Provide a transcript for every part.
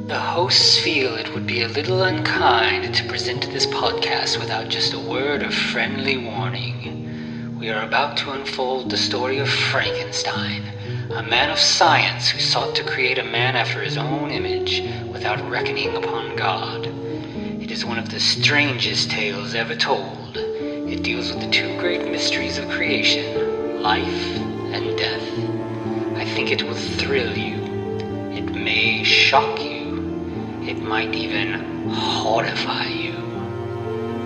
The hosts feel it would be a little unkind to present this podcast without just a word of friendly warning. We are about to unfold the story of Frankenstein, a man of science who sought to create a man after his own image without reckoning upon God. It is one of the strangest tales ever told. It deals with the two great mysteries of creation, life and death. I think it will thrill you. It may shock you. It might even horrify you.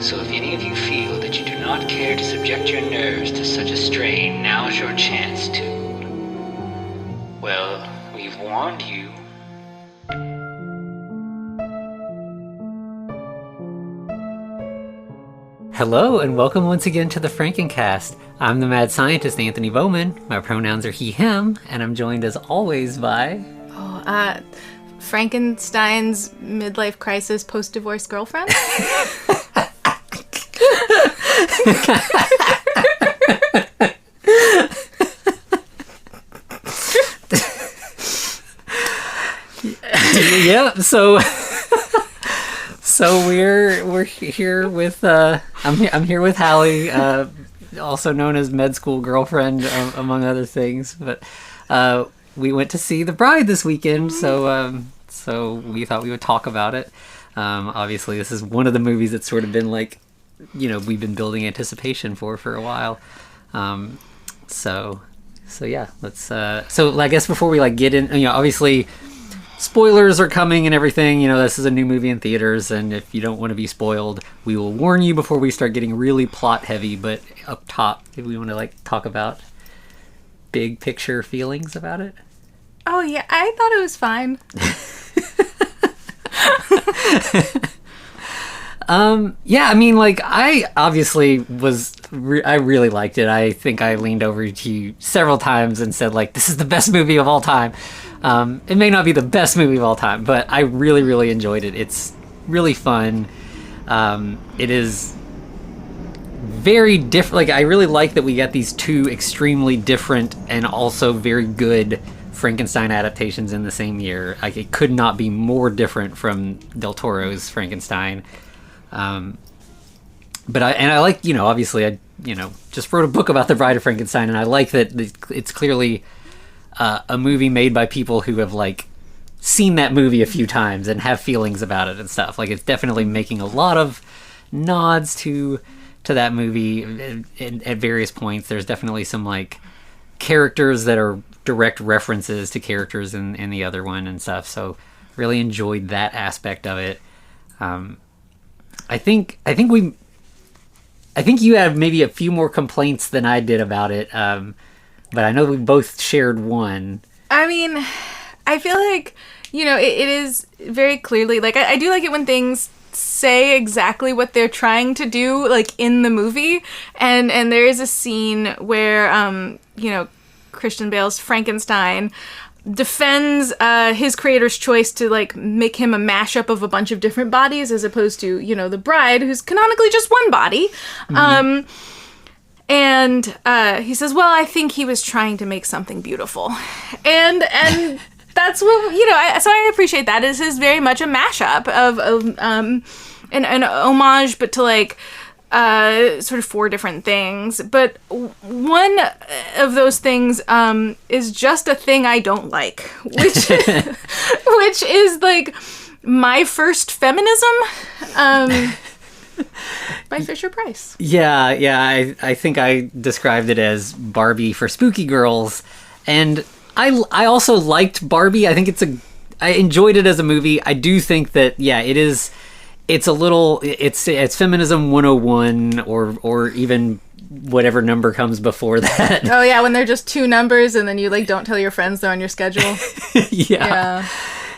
So if any of you feel that you do not care to subject your nerves to such a strain, now's your chance to. Well, we've warned you. Hello and welcome once again to the Frankencast. I'm the mad scientist Anthony Bowman. My pronouns are he, him, and I'm joined as always by... Frankenstein's midlife crisis post-divorce girlfriend? Yeah, so we're here with I'm here with Hallie, also known as med school girlfriend, among other things. But we went to see The Bride this weekend, so we thought we would talk about it. Obviously, this is one of the movies that's sort of been like, we've been building anticipation for a while. So yeah, let's. So I guess before we get in, obviously, spoilers are coming and everything. This is a new movie in theaters, and if you don't want to be spoiled, we will warn you before we start getting really plot heavy. But up top, if we want to talk about big picture feelings about it. Oh yeah, I thought it was fine. Yeah, I mean, I obviously I really liked it. I think I leaned over to you several times and said, this is the best movie of all time. It may not be the best movie of all time, but I really, really enjoyed it. It's really fun. It is very different. I really like that we got these two extremely different and also very good Frankenstein adaptations in the same year. It could not be more different from Del Toro's Frankenstein. But I like, obviously I, just wrote a book about The Bride of Frankenstein, and I like that it's clearly a movie made by people who have seen that movie a few times and have feelings about it and stuff. It's definitely making a lot of nods to that movie at various points. There's definitely some characters that are direct references to characters in the other one and stuff. So really enjoyed that aspect of it. I think you have maybe a few more complaints than I did about it. But I know we both shared one. I mean, I feel like, it is very clearly, I do like it when things say exactly what they're trying to do, in the movie. And there is a scene where, Christian Bale's Frankenstein defends his creator's choice to make him a mashup of a bunch of different bodies, as opposed to the bride, who's canonically just one body. Mm-hmm. And he says, well, I think he was trying to make something beautiful. And that's what, so I appreciate that. This is very much a mashup of an homage, but to sort of four different things. But one of those things is just a thing I don't like, which is My First Feminism. By Fisher Price. Yeah, I think I described it as Barbie for spooky girls, and I also liked Barbie. I think I enjoyed it as a movie. I do think that it's a little it's feminism 101 or even whatever number comes before that. Oh yeah, when they're just two numbers and then you don't tell your friends they're on your schedule.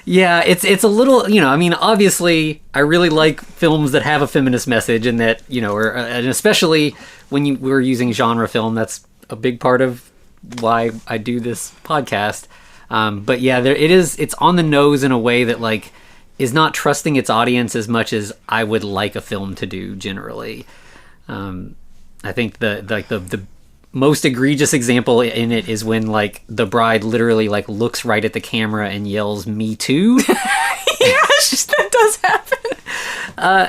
Yeah, it's a little, I mean, obviously, I really like films that have a feminist message, and that, and especially when we're using genre film, that's a big part of why I do this podcast. But yeah, it's on the nose in a way that is not trusting its audience as much as I would like a film to do generally. I think the most egregious example in it is when the bride literally looks right at the camera and yells "Me too." that does happen.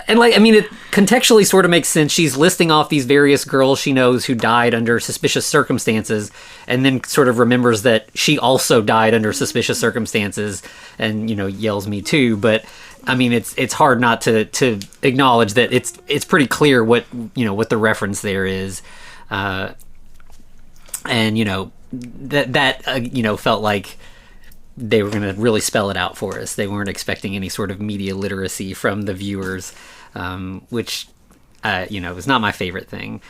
And like, I mean, it contextually sort of makes sense. She's listing off these various girls she knows who died under suspicious circumstances, and then sort of remembers that she also died under suspicious circumstances, and yells "Me too." But I mean, it's hard not to acknowledge that it's pretty clear what what the reference there is, and that felt like they were going to really spell it out for us. They weren't expecting any sort of media literacy from the viewers, which was not my favorite thing.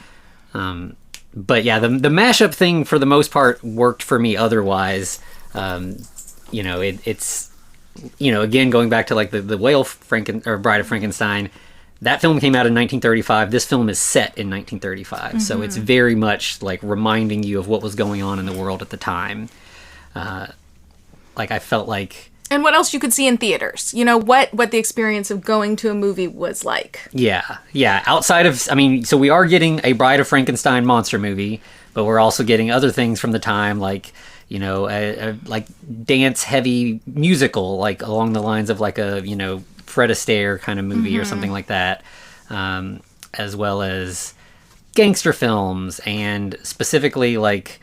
But yeah, the mashup thing for the most part worked for me. Otherwise, it's again, going back to like the whale Bride of Frankenstein, that film came out in 1935. This film is set in 1935, so it's very much like reminding you of what was going on in the world at the time. Like I felt like, and what else you could see in theaters, what the experience of going to a movie was like. Yeah. Outside of, so we are getting a Bride of Frankenstein monster movie, but we're also getting other things from the time, like a like dance heavy musical, like along the lines of like a Fred Astaire kind of movie or something like that, as well as gangster films, and specifically like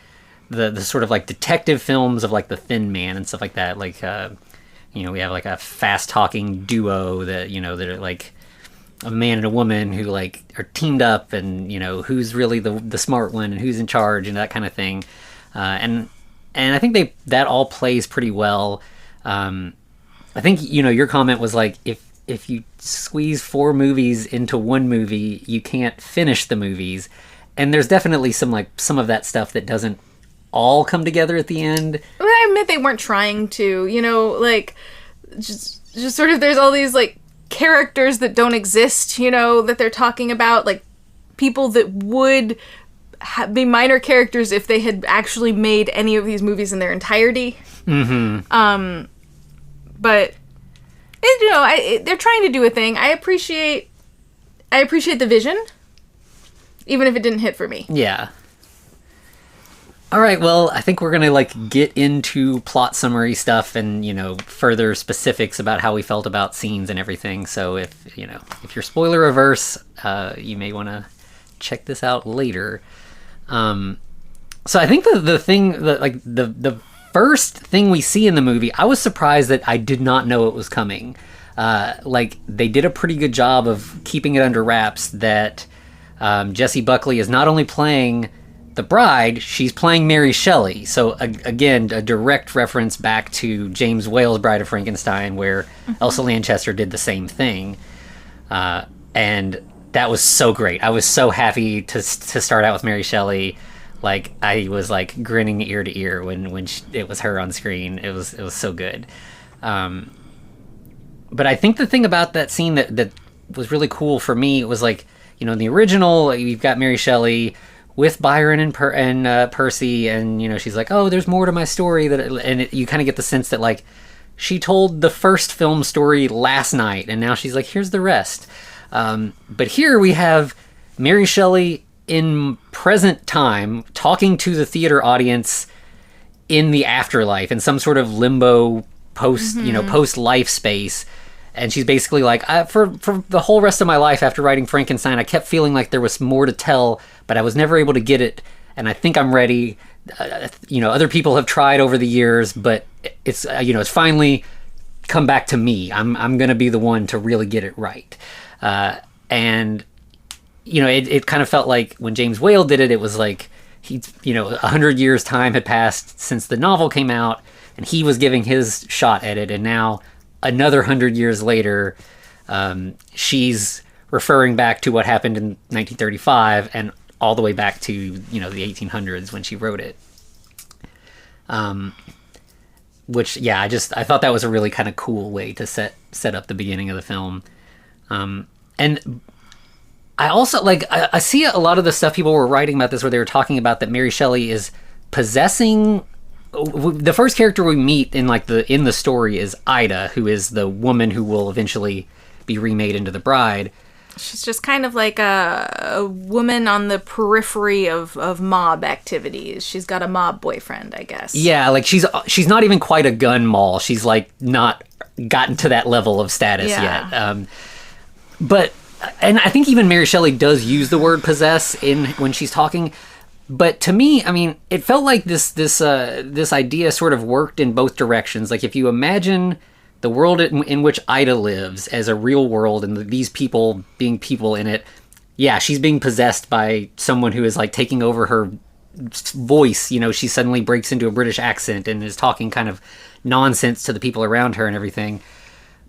the sort of like detective films of like The Thin Man and stuff like that. Like we have like a fast talking duo that that are like a man and a woman who like are teamed up, and who's really the smart one and who's in charge and that kind of thing. And I think that all plays pretty well. I think your comment was like, if you squeeze 4 movies into one movie, you can't finish the movies. And there's definitely some of that stuff that doesn't all come together at the end. I admit they weren't trying to, like just sort of, there's all these like characters that don't exist, that they're talking about, like people that would be minor characters if they had actually made any of these movies in their entirety. But they're trying to do a thing. I appreciate the vision, even if it didn't hit for me. Yeah. All right, well, I think we're going to like get into plot summary stuff and, further specifics about how we felt about scenes and everything. So if you're spoiler averse, you may want to check this out later. So I think the thing that like the first thing we see in the movie, I was surprised that I did not know it was coming. Like they did a pretty good job of keeping it under wraps that Jessie Buckley is not only playing the bride, she's playing Mary Shelley. So again, a direct reference back to James Whale's Bride of Frankenstein, where Elsa Lanchester did the same thing. And that was so great. I was so happy to start out with Mary Shelley. Like I was like grinning ear to ear when it was her on screen. It was so good. But I think the thing about that scene that was really cool for me was like, in the original, you've got Mary Shelley with Byron and Percy, and she's like, oh, there's more to my story, you kind of get the sense that like she told the first film story last night, and now she's like, here's the rest. But here we have Mary Shelley in present time talking to the theater audience in the afterlife, in some sort of limbo post life space. And she's basically like, for the whole rest of my life after writing Frankenstein, I kept feeling like there was more to tell, but I was never able to get it. And I think I'm ready. Other people have tried over the years, but it's finally come back to me. I'm going to be the one to really get it right. And it kind of felt like when James Whale did it, it was like 100 years time had passed since the novel came out, and he was giving his shot at it, and now another 100 years later, she's referring back to what happened in 1935 and all the way back to the 1800s when she wrote it. Which I thought that was a really kind of cool way to set up the beginning of the film. And I also I see a lot of the stuff people were writing about this where they were talking about that Mary Shelley is possessing. The first character we meet in the story is Ida, who is the woman who will eventually be remade into the bride. She's just kind of like a woman on the periphery of mob activities. She's got a mob boyfriend, I guess. Yeah, like she's not even quite a gun moll. She's like not gotten to that level of status Yeah. yet. But and I think even Mary Shelley does use the word possess when she's talking. But to me, I mean, it felt like this idea sort of worked in both directions. Like if you imagine the world in which Ida lives as a real world, and these people being people in it, yeah, she's being possessed by someone who is like taking over her voice. You know, she suddenly breaks into a British accent and is talking kind of nonsense to the people around her and everything.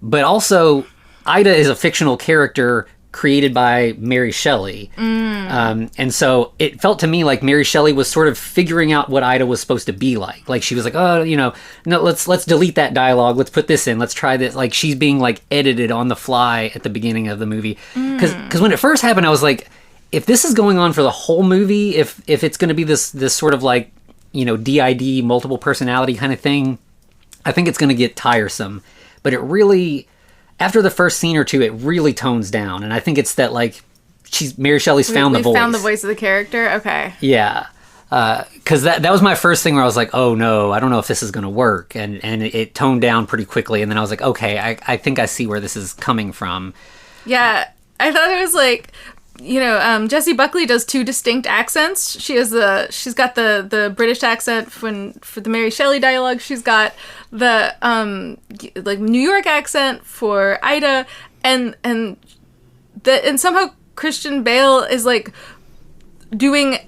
But also, Ida is a fictional character created by Mary Shelley. And so it felt to me like Mary Shelley was sort of figuring out what Ida was supposed to be like. Like she was like, oh, you know, no, let's delete that dialogue. Let's put this in. Let's try this. Like she's being like edited on the fly at the beginning of the movie. Because when it first happened, I was like, if this is going on for the whole movie, if it's going to be this sort of like, you know, DID, multiple personality kind of thing, I think it's going to get tiresome. But it really, after the first scene or two, it really tones down. And I think it's that like, Mary Shelley's found the voice. Found the voice of the character? Okay. Yeah. Because that was my first thing where I was like, oh no, I don't know if this is going to work. And it toned down pretty quickly. And then I was like, okay, I think I see where this is coming from. Yeah. I thought it was like, you know, Jessie Buckley does two distinct accents. She's got the British accent for the Mary Shelley dialogue. She's got the like New York accent for Ida, and somehow Christian Bale is like doing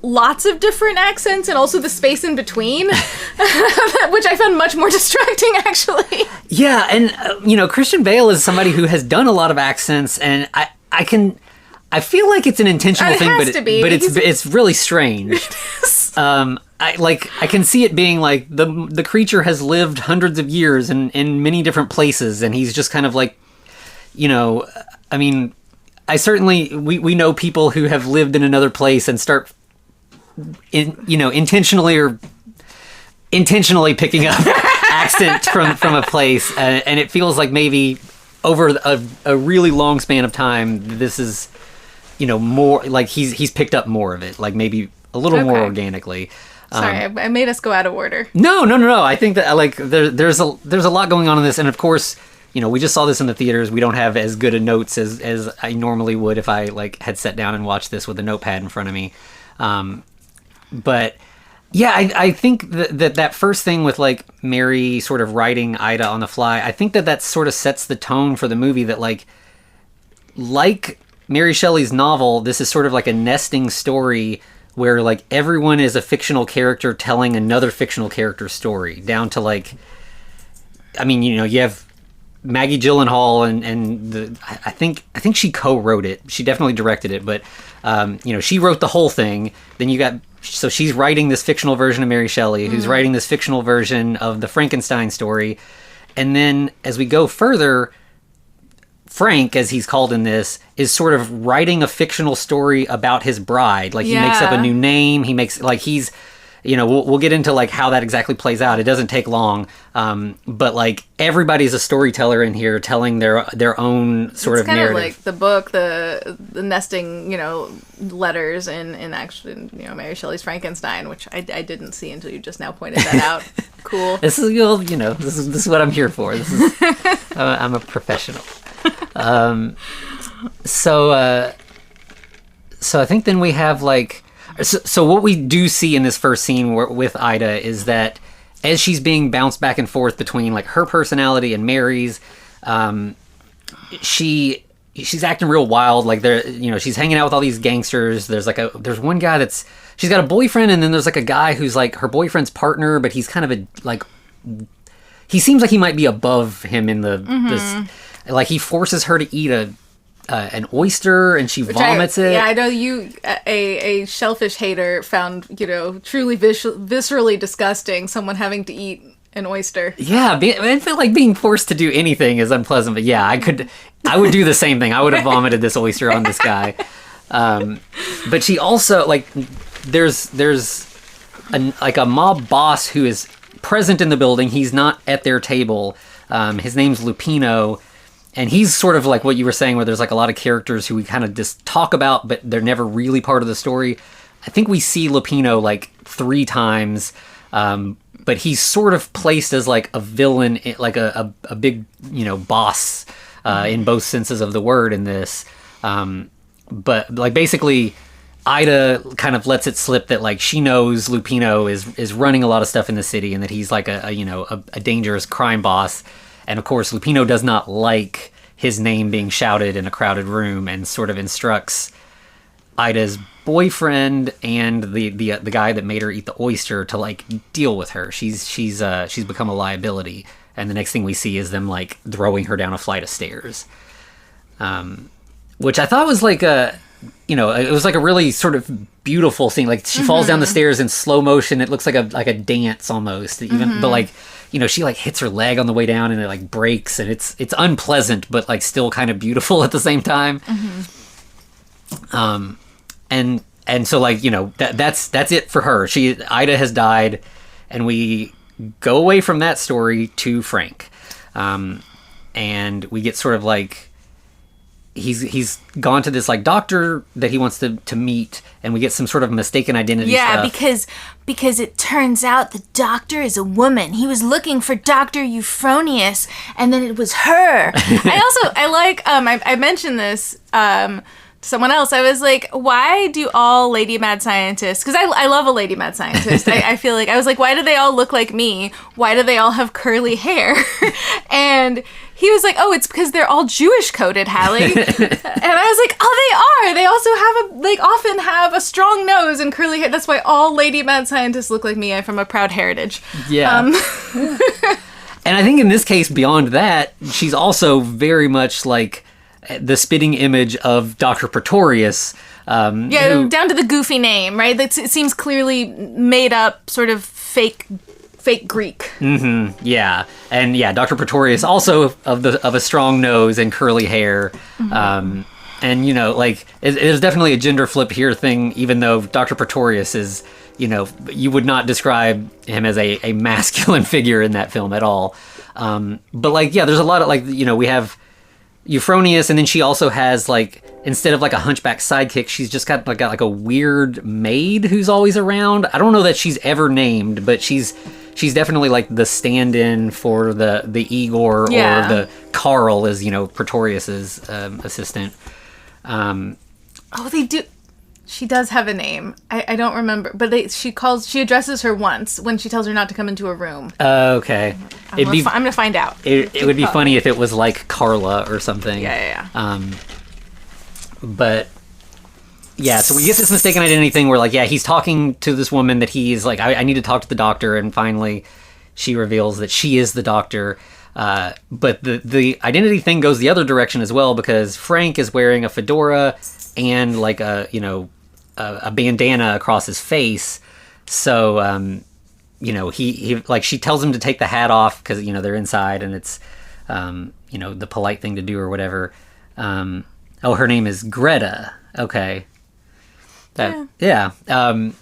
lots of different accents and also the space in between, which I found much more distracting, actually. Yeah, and you know, Christian Bale is somebody who has done a lot of accents, and I feel like it's an intentional thing, but it's really strange. I can see it being like the creature has lived hundreds of years in many different places, and he's just kind of like, you know, I mean, we know people who have lived in another place and start intentionally picking up accent from a place, and it feels like maybe over a really long span of time, this is, you know, more like he's picked up more of it, like maybe a little more organically. Sorry, I made us go out of order. No. I think that like there's a lot going on in this, and of course, you know, we just saw this in the theaters. We don't have as good a notes as I normally would if I like had sat down and watched this with a notepad in front of me. But yeah, I think that first thing with like Mary sort of writing Ida on the fly, I think that sort of sets the tone for the movie. That like Mary Shelley's novel, this is sort of like a nesting story where like everyone is a fictional character telling another fictional character's story, down to like, I mean, you know, you have Maggie Gyllenhaal and I think she co-wrote it. She definitely directed it, but you know, she wrote the whole thing. Then so she's writing this fictional version of Mary Shelley, who's writing this fictional version of the Frankenstein story. And then as we go further, Frank, as he's called in this, is sort of writing a fictional story about his bride. Like he makes up a new name. He makes like he's, you know, we'll get into like how that exactly plays out. It doesn't take long, but like everybody's a storyteller in here, telling their own sort of narrative. It's kind of like the book, the nesting, you know, letters in actually, you know, Mary Shelley's Frankenstein, which I didn't see until you just now pointed that out. Cool. This is what I'm here for. This is I'm a professional. So I think then we have like. So what we do see in this first scene with Ida is that as she's being bounced back and forth between like her personality and Mary's, she's acting real wild. Like she's hanging out with all these gangsters. There's one guy she's got a boyfriend, and then there's like a guy who's like her boyfriend's partner, but he's kind of he seems like he might be above him in this, like he forces her to eat an oyster, and she vomits it. Yeah, I know you, a shellfish hater, found, you know, truly viscerally disgusting someone having to eat an oyster. Yeah, I feel like being forced to do anything is unpleasant, but yeah, I would do the same thing. I would have vomited this oyster on this guy. But she also, like, there's a mob boss who is present in the building. He's not at their table. His name's Lupino. And he's sort of like what you were saying, where there's like a lot of characters who we kind of just talk about, but they're never really part of the story. I think we see Lupino like 3 times, but but he's sort of placed as like a villain, like a big, boss in both senses of the word in this. But like basically Ida kind of lets it slip that like she knows Lupino is running a lot of stuff in the city and that he's like a dangerous crime boss. And of course Lupino does not like his name being shouted in a crowded room and sort of instructs Ida's boyfriend and the guy that made her eat the oyster to like deal with her. She's become a liability, and the next thing we see is them like throwing her down a flight of stairs, which I thought was like it was like a really sort of beautiful scene. Like she falls down the stairs in slow motion. It looks like a dance almost, even but like she like hits her leg on the way down and it like breaks, and it's unpleasant but like still kind of beautiful at the same time. And so like that's it for her. Ida has died, and we go away from that story to Frank, and we get sort of like he's gone to this like doctor that he wants to meet, and we get some sort of mistaken identity stuff. because it turns out the doctor is a woman. He was looking for Dr. Euphronius, and then it was her. I mentioned this someone else. I was like, why do all lady mad scientists, because I love a lady mad scientist. I feel like, I was like, why do they all look like me? Why do they all have curly hair? And he was like, oh, it's because they're all Jewish coded, Hallie. And I was like, oh, they are. They also often have a strong nose and curly hair. That's why all lady mad scientists look like me. I'm from a proud heritage. Yeah. And I think in this case, beyond that, she's also very much like the spitting image of Dr. Pretorius. Down to the goofy name, right? It seems clearly made up, sort of fake Greek. Mm-hmm. Yeah, and yeah, Dr. Pretorius also of a strong nose and curly hair. Mm-hmm. And there's definitely a gender flip here thing. Even though Dr. Pretorius is, you would not describe him as a masculine figure in that film at all. But there's a lot of we have Euphronius, and then she also has instead of a hunchback sidekick, she's just got a weird maid who's always around. I don't know that she's ever named, but she's definitely the stand-in for the Igor, or the Carl is Pretorius's assistant. They do. She does have a name. I don't remember, but she addresses her once when she tells her not to come into a room. Okay. I'm gonna find out. It would be funny if it was like Carla or something. Yeah. But yeah, so we get this mistaken identity thing where he's talking to this woman that he's I need to talk to the doctor, and finally she reveals that she is the doctor. But the identity thing goes the other direction as well, because Frank is wearing a fedora and a bandana across his face. So he she tells him to take the hat off because they're inside, and it's the polite thing to do or whatever. Her name is Greta. Okay. Yeah. So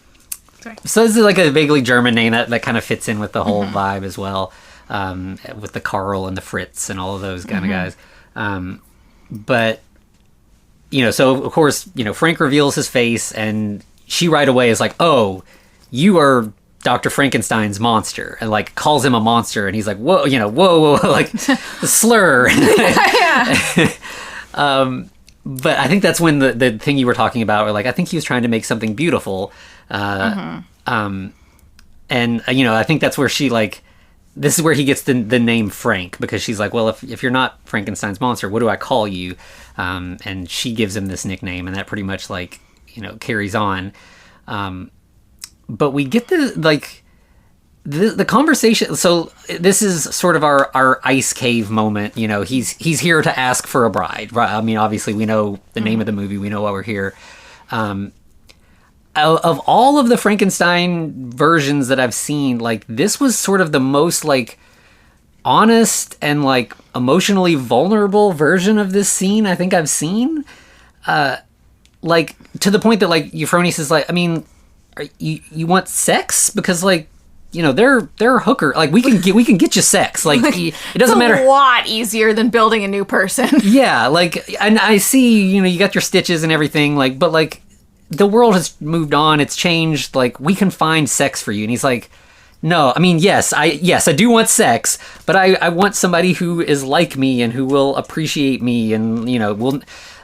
this is a vaguely German name that kind of fits in with the whole vibe as well, with the Karl and the Fritz and all of those kind of guys. But so of course Frank reveals his face, and she right away is like, "Oh, you are Dr. Frankenstein's monster," and calls him a monster, and he's like, "Whoa, whoa," the slur. But I think that's when the thing you were talking about, where I think he was trying to make something beautiful, and I think that's where she this is where he gets the name Frank, because she's like, well, if you're not Frankenstein's monster, what do I call you? And she gives him this nickname, and that pretty much carries on. But we get the conversation. So this is sort of our ice cave moment. He's here to ask for a bride. Right? I mean, obviously we know the name of the movie. We know why we're here. Of all of the Frankenstein versions that I've seen, this was sort of the most honest and emotionally vulnerable version of this scene I think I've seen. To the point that Euphronius is I mean, you want sex? Because they're a hooker. We can get you sex. It doesn't matter. It's a lot easier than building a new person. Yeah, and I see, you got your stitches and everything, but the world has moved on, it's changed, we can find sex for you. And he's like, No, I mean, yes, I do want sex, but I want somebody who is like me and who will appreciate me and,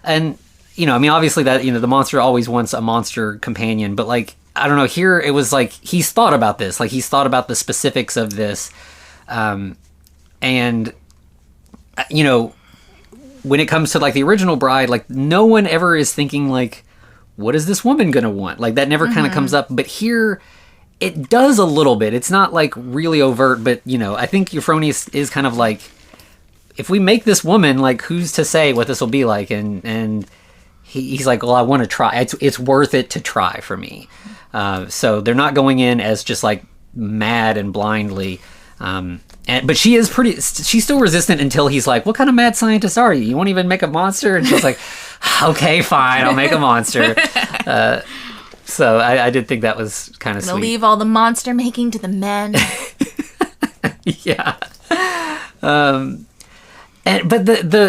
and, I mean, obviously that, the monster always wants a monster companion, but like, I don't know, here it was like, he's thought about this, like he's thought about the specifics of this. And, when it comes to like the original Bride, like no one ever is thinking like, what is this woman going to want? Like that never kind of comes up, but here it does a little bit. It's not like really overt, but I think Euphronis is kind of like, if we make this woman, like who's to say what this will be like? And he's like, well, I want to try. It's worth it to try for me. So they're not going in as just like mad and blindly. But she's still resistant until he's like, what kind of mad scientist are you? You won't even make a monster? And she's like, okay, fine, I'll make a monster. So I did think that was kind of sweet. Leave all the monster making to the men. Yeah.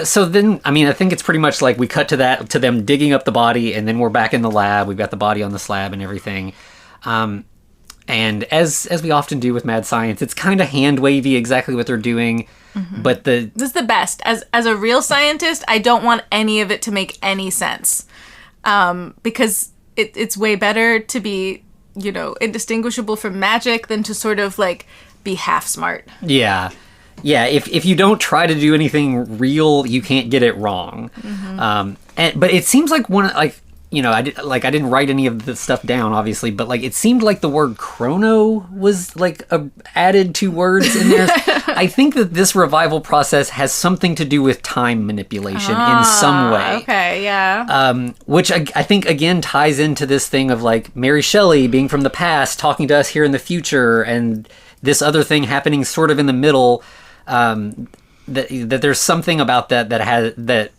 So then, I mean, I think it's pretty much like we cut to them digging up the body, and then we're back in the lab. We've got the body on the slab and everything. And as we often do with mad science, it's kind of hand wavy exactly what they're doing. Mm-hmm. But this is the best. As a real scientist, I don't want any of it to make any sense, because it's way better to be indistinguishable from magic than to sort of like be half smart. Yeah. Yeah, if you don't try to do anything real, you can't get it wrong. Mm-hmm. But it seems like I didn't write any of the stuff down, obviously, but like it seemed like the word chrono was like added 2 words in there. I think that this revival process has something to do with time manipulation in some way. Okay, yeah. Which I think again ties into this thing of like Mary Shelley being from the past, talking to us here in the future, and this other thing happening sort of in the middle. That there's something about that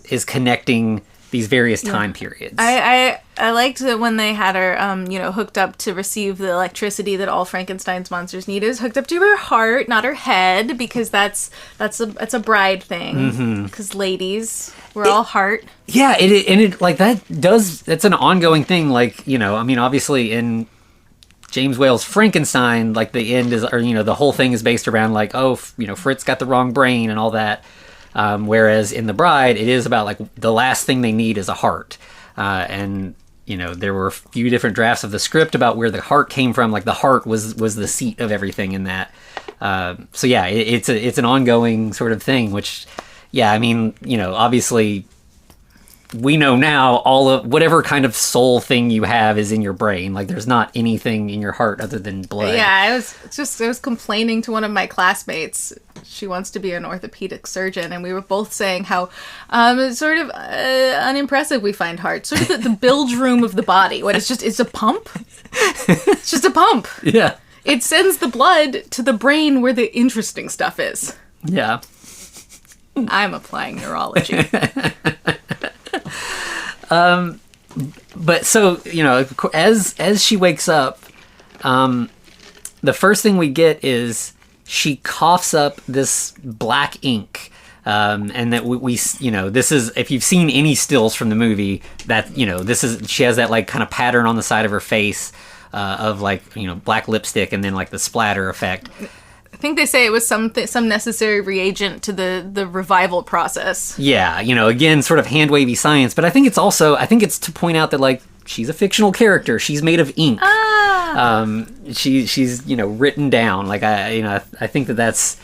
is connecting these various time periods. I liked that when they had her hooked up to receive the electricity that all Frankenstein's monsters need, is hooked up to her heart, not her head, because that's a bride thing. Because ladies, we're all heart. Yeah, that's an ongoing thing. Like I mean, obviously in James Whale's Frankenstein, like the end is, or the whole thing is based around like, Fritz got the wrong brain and all that. Whereas in The Bride, it is about like the last thing they need is a heart. And there were a few different drafts of the script about where the heart came from. Like the heart was the seat of everything in that. So yeah, it's an ongoing sort of thing. Which, yeah, I mean, obviously, we know now all of whatever kind of soul thing you have is in your brain. Like there's not anything in your heart other than blood. Yeah, I was complaining to one of my classmates. She wants to be an orthopedic surgeon, and we were both saying how sort of unimpressive we find heart. Sort of the bilge room of the body. It's a pump? It's just a pump. Yeah. It sends the blood to the brain where the interesting stuff is. Yeah. I'm applying neurology. But so, as she wakes up, the first thing we get is she coughs up this black ink. And that we this is, if you've seen any stills from the movie, that, she has that like kind of pattern on the side of her face, of like, black lipstick and then like the splatter effect. I think they say it was some necessary reagent to the revival process. Yeah, again, sort of hand-wavy science, but I think it's to point out that like she's a fictional character. She's made of ink. She's written down. Like I think that's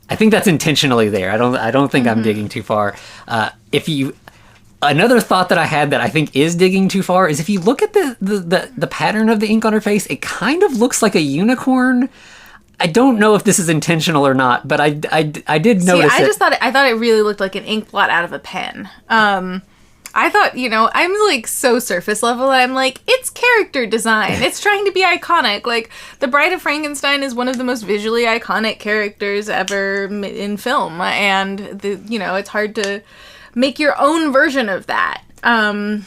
intentionally there. I don't think I'm digging too far. Another thought that I had that I think is digging too far is if you look at the pattern of the ink on her face, it kind of looks like a unicorn. I don't know if this is intentional or not, but I did notice it. I thought it really looked like an ink blot out of a pen. I thought, I'm like so surface level. I'm like, it's character design. It's trying to be iconic. Like, the Bride of Frankenstein is one of the most visually iconic characters ever in film, and it's hard to make your own version of that. And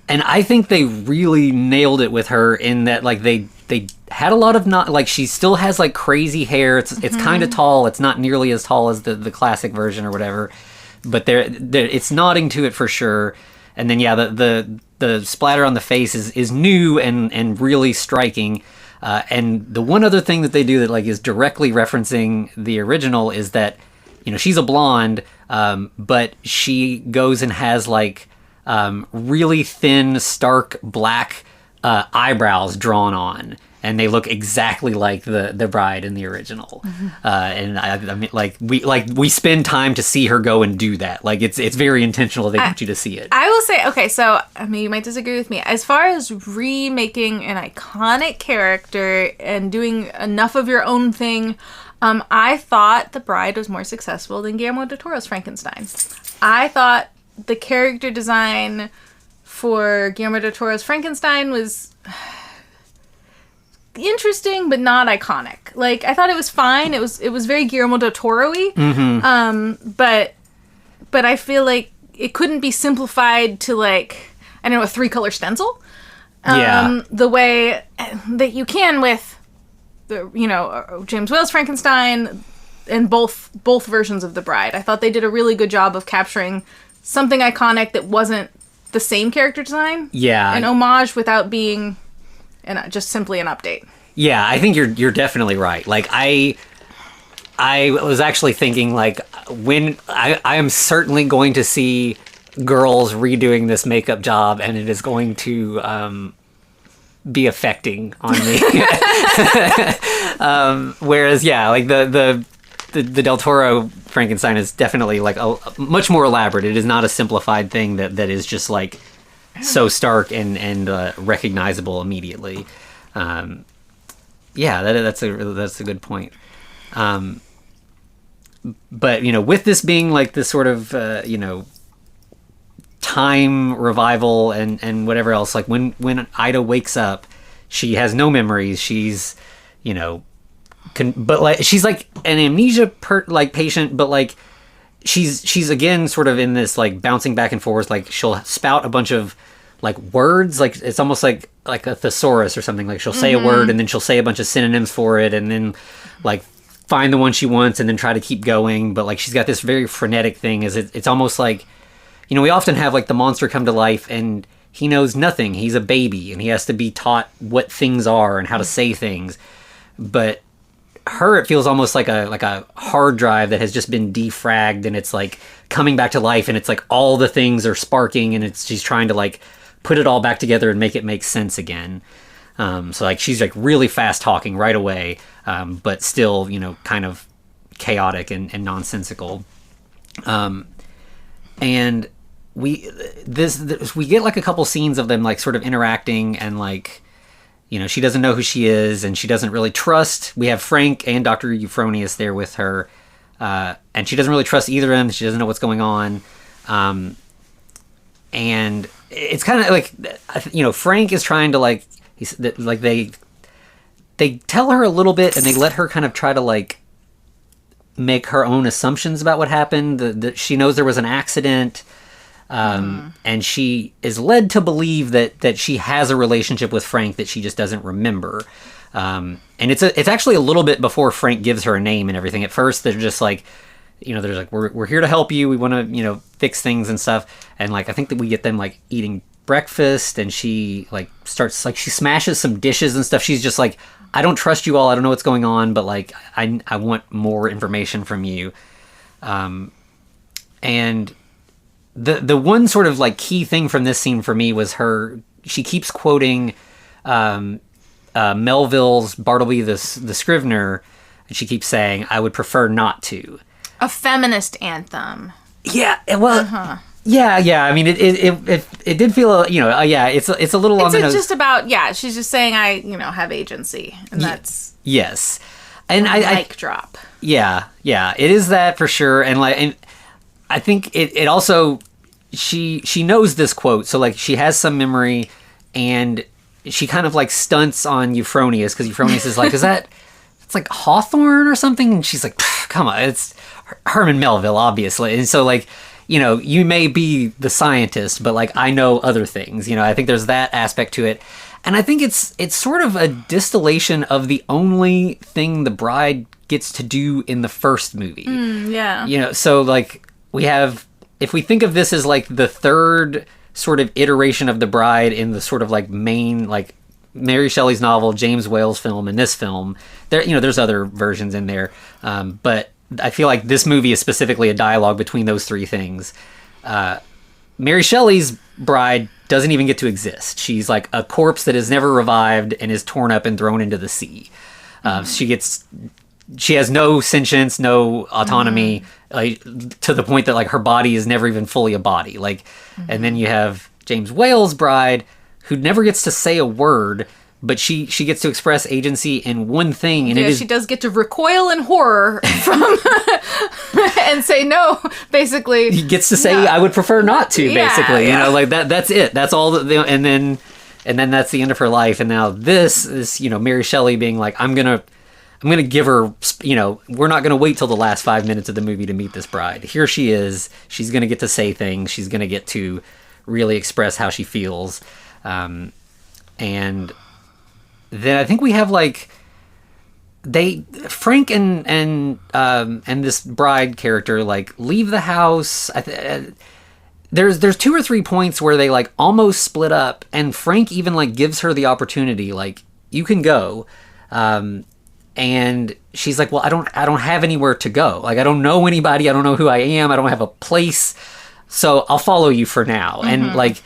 I think they really nailed it with her in that, like, they had a lot of she still has like crazy hair. It's kind of tall. It's not nearly as tall as the classic version or whatever, but it's nodding to it for sure. And then yeah, the splatter on the face is new and really striking. And the one other thing that they do that like is directly referencing the original is that, you know, she's a blonde, but she goes and has like really thin, stark black eyebrows drawn on, and they look exactly like the bride in the original. And I mean, we spend time to see her go and do that. Like it's very intentional. They want you to see it. I will say, okay, so I mean, you might disagree with me. As far as remaking an iconic character and doing enough of your own thing, I thought The Bride was more successful than Guillermo del Toro's Frankenstein. I thought the character design for Guillermo del Toro's Frankenstein was interesting, but not iconic. Like, I thought it was fine. It was very Guillermo del Toro-y. But I feel like it couldn't be simplified to, like, I don't know, a 3-color stencil. The way that you can with the, you know, James Whale's Frankenstein and both versions of The Bride. I thought they did a really good job of capturing something iconic that wasn't the same character design. Yeah. An homage without being just simply an update. Yeah, I think you're definitely right. Like I was actually thinking like when I am certainly going to see girls redoing this makeup job, and it is going to be affecting on me. Whereas yeah, like the Del Toro Frankenstein is definitely like a much more elaborate. It is not a simplified thing that is just like so stark and recognizable immediately. Yeah, that's a good point. But you know, with this being like this sort of you know, time revival and whatever else, like when Ida wakes up, she has no memories. She's, you know, but like she's like an amnesia patient, but like she's again sort of in this like bouncing back and forth. Like she'll spout a bunch of like words, like it's almost like a thesaurus or something. Like she'll say a word and then she'll say a bunch of synonyms for it, and then like find the one she wants and then try to keep going. But like she's got this very frenetic thing. It's almost like, you know, we often have like the monster come to life and he knows nothing. He's a baby and he has to be taught what things are and how to say things. But her, it feels almost like a hard drive that has just been defragged, and it's like coming back to life, and it's like all the things are sparking, and she's trying to like put it all back together and make it make sense again. So like she's like really fast talking right away, but still, you know, kind of chaotic and nonsensical. And we get like a couple scenes of them like sort of interacting, and like, you know, she doesn't know who she is, and she doesn't really trust. We have Frank and Dr. Euphonius there with her, and she doesn't really trust either of them. She doesn't know what's going on. And it's kind of like, you know, Frank is trying to like, they tell her a little bit, and they let her kind of try to like make her own assumptions about what happened. She knows there was an accident. And she is led to believe that she has a relationship with Frank that she just doesn't remember. And it's actually a little bit before Frank gives her a name and everything. At first, they're just like, you know, there's like, we're here to help you. We want to, you know, fix things and stuff. And like, I think that we get them like eating breakfast, and she like starts like, she smashes some dishes and stuff. She's just like, I don't trust you all. I don't know what's going on, but like, I want more information from you. And the one sort of like key thing from this scene for me was she keeps quoting Melville's Bartleby the Scrivener, and she keeps saying, I would prefer not to. A feminist anthem. Yeah, well, yeah. I mean, it did feel, you know, yeah, it's a little on the nose. It's just about, yeah, she's just saying I, you know, have agency, and that's yes, and mic drop. Yeah, it is that for sure, and like, and I think it also, she knows this quote, so like she has some memory, and she kind of like stunts on Euphonius, because Euphonius is like, it's like Hawthorne or something, and she's like, come on, it's Herman Melville, obviously. And so like, you know, you may be the scientist, but like I know other things, you know. I think there's that aspect to it, and I think it's sort of a distillation of the only thing the bride gets to do in the first movie. Yeah, you know, so like we have, if we think of this as like the third sort of iteration of the bride in the sort of like main like Mary Shelley's novel, James Whale's film, and this film. There's other versions in there, but I feel like this movie is specifically a dialogue between those three things. Mary Shelley's bride doesn't even get to exist. She's like a corpse that is never revived and is torn up and thrown into the sea. She has no sentience, no autonomy, like, to the point that like her body is never even fully a body. Like, and then you have James Whale's bride, who never gets to say a word, but she gets to express agency in one thing, and she does get to recoil in horror from and say no. Basically, he gets to say, "I would prefer not to." Basically, like that. That's it. That's all. And then that's the end of her life. And now this is Mary Shelley being like, I'm gonna give her, we're not gonna wait till the last 5 minutes of the movie to meet this bride. Here she is. She's gonna get to say things. She's gonna get to really express how she feels. And then I think we have like Frank and this bride character like leave the house. There's 2 or 3 points where they like almost split up, and Frank even like gives her the opportunity, like, you can go. And she's like, well, I don't have anywhere to go. Like, I don't know anybody. I don't know who I am. I don't have a place. So I'll follow you for now. Mm-hmm. And like,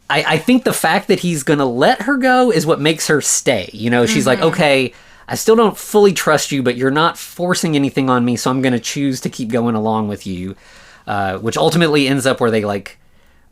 I think the fact that he's going to let her go is what makes her stay. She's like, okay, I still don't fully trust you, but you're not forcing anything on me. So I'm going to choose to keep going along with you. Which ultimately ends up where they like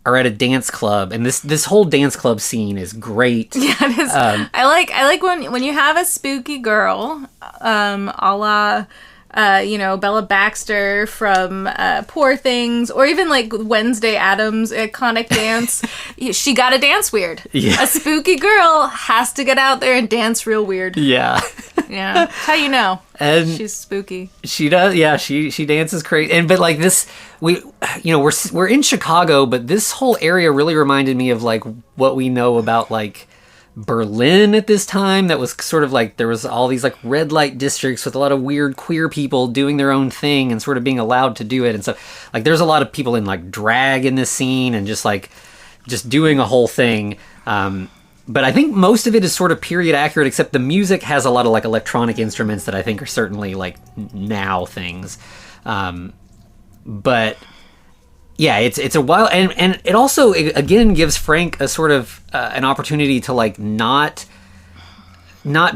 are at a dance club, and this whole dance club scene is great. Yeah, it is. I like when you have a spooky girl, a la Bella Baxter from Poor Things, or even like Wednesday Addams' iconic dance. She got to dance weird. Yeah. A spooky girl has to get out there and dance real weird. Yeah. Yeah, that's how you know. And she's spooky. She does. Yeah, she dances crazy. But like this, we're in Chicago, but this whole area really reminded me of like what we know about like Berlin at this time. That was sort of like there was all these like red light districts with a lot of weird queer people doing their own thing and sort of being allowed to do it. And so like there's a lot of people in like drag in this scene and just doing a whole thing. But I think most of it is sort of period accurate, except the music has a lot of like electronic instruments that I think are certainly like now things. But yeah, it's a while, and it also again gives Frank a sort of an opportunity to like not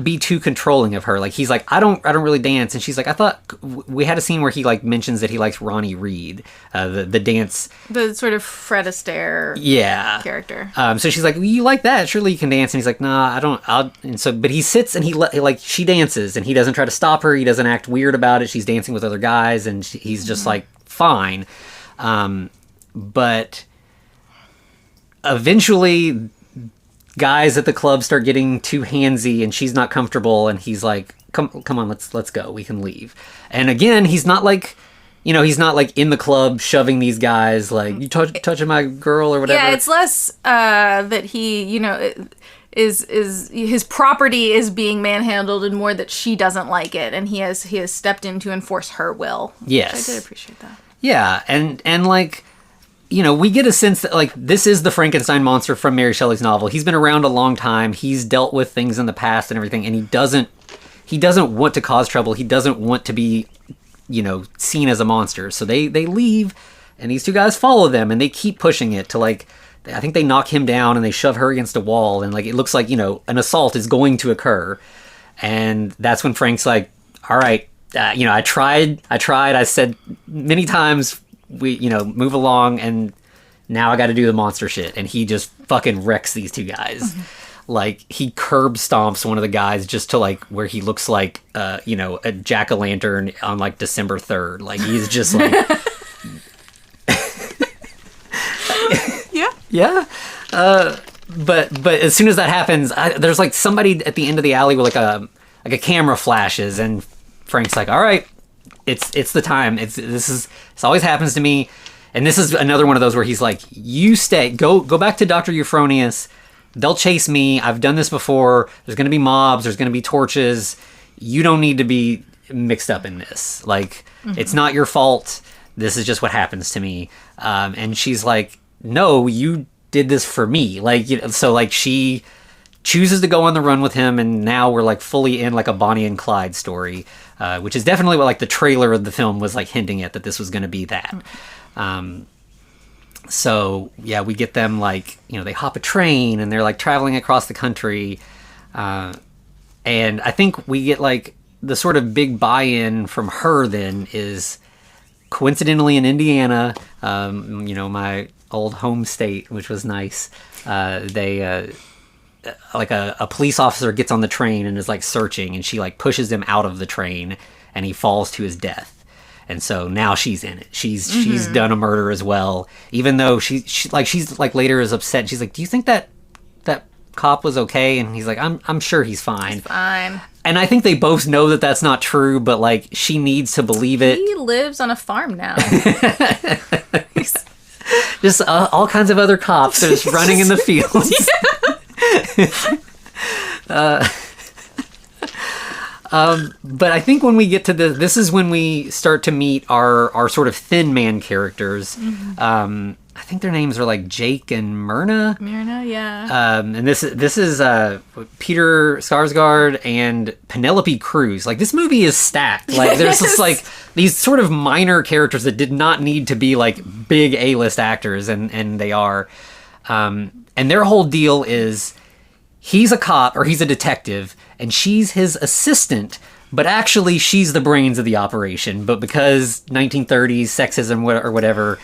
be too controlling of her. Like he's like, I don't really dance, and she's like, I thought we had a scene where he like mentions that he likes Ronnie Reed, the dance, the sort of Fred Astaire character. So she's like, well, you like that? Surely you can dance. And he's like, nah, I don't. But he sits and she dances, and he doesn't try to stop her. He doesn't act weird about it. She's dancing with other guys, and he's just like fine. But eventually guys at the club start getting too handsy, and she's not comfortable, and he's like, come on, let's go, we can leave. And again, he's not like in the club shoving these guys like, you touching my girl or whatever. Yeah, it's less that he is his property is being manhandled, and more that she doesn't like it, and he has stepped in to enforce her will. Yes, I did appreciate that. Yeah, and like, we get a sense that like this is the Frankenstein monster from Mary Shelley's novel. He's been around a long time. He's dealt with things in the past and everything, and he doesn't want to cause trouble. He doesn't want to be, seen as a monster. So they leave, and these two guys follow them, and they keep pushing it to like, I think they knock him down and they shove her against a wall, and like it looks like an assault is going to occur, and that's when Frank's like, all right. I tried. I said many times, we, move along, and now I got to do the monster shit. And he just fucking wrecks these two guys. Mm-hmm. Like, he curb stomps one of the guys just to like where he looks like, a jack-o'-lantern on like December 3rd. Like, he's just like, yeah. But as soon as that happens, there's like somebody at the end of the alley with like a camera flashes, and Frank's like, all right, it's the time. This always happens to me. And this is another one of those where he's like, you stay, go back to Dr. Euphronius. They'll chase me. I've done this before. There's going to be mobs. There's going to be torches. You don't need to be mixed up in this. Like, It's not your fault. This is just what happens to me. And she's like, no, you did this for me. Like, so like she chooses to go on the run with him, and now we're like fully in like a Bonnie and Clyde story, which is definitely what like the trailer of the film was like hinting at, that this was going to be that. So yeah, we get them like, you know, they hop a train and they're like traveling across the country, and I think we get like the sort of big buy-in from her then is coincidentally in Indiana, you know, my old home state, which was nice. They like a police officer gets on the train and is like searching, and she like pushes him out of the train and he falls to his death. And so now she's in it. She's done a murder as well, even though she's like later is upset. She's like, "Do you think that cop was okay?" And he's like, I'm sure he's fine. He's fine. And I think they both know that that's not true, but like she needs to believe it. He lives on a farm now. Just all kinds of other cops are just running in the fields. But I think when we get to this is when we start to meet our sort of thin man characters. I think their names are like Jake and Myrna. Myrna, yeah. And this is Peter Skarsgård and Penelope Cruz. Like, this movie is stacked. Like, there's just like these sort of minor characters that did not need to be like big A-list actors, and they are. And their whole deal is he's a cop or he's a detective, and she's his assistant. But actually, she's the brains of the operation. But because 1930s sexism or whatever,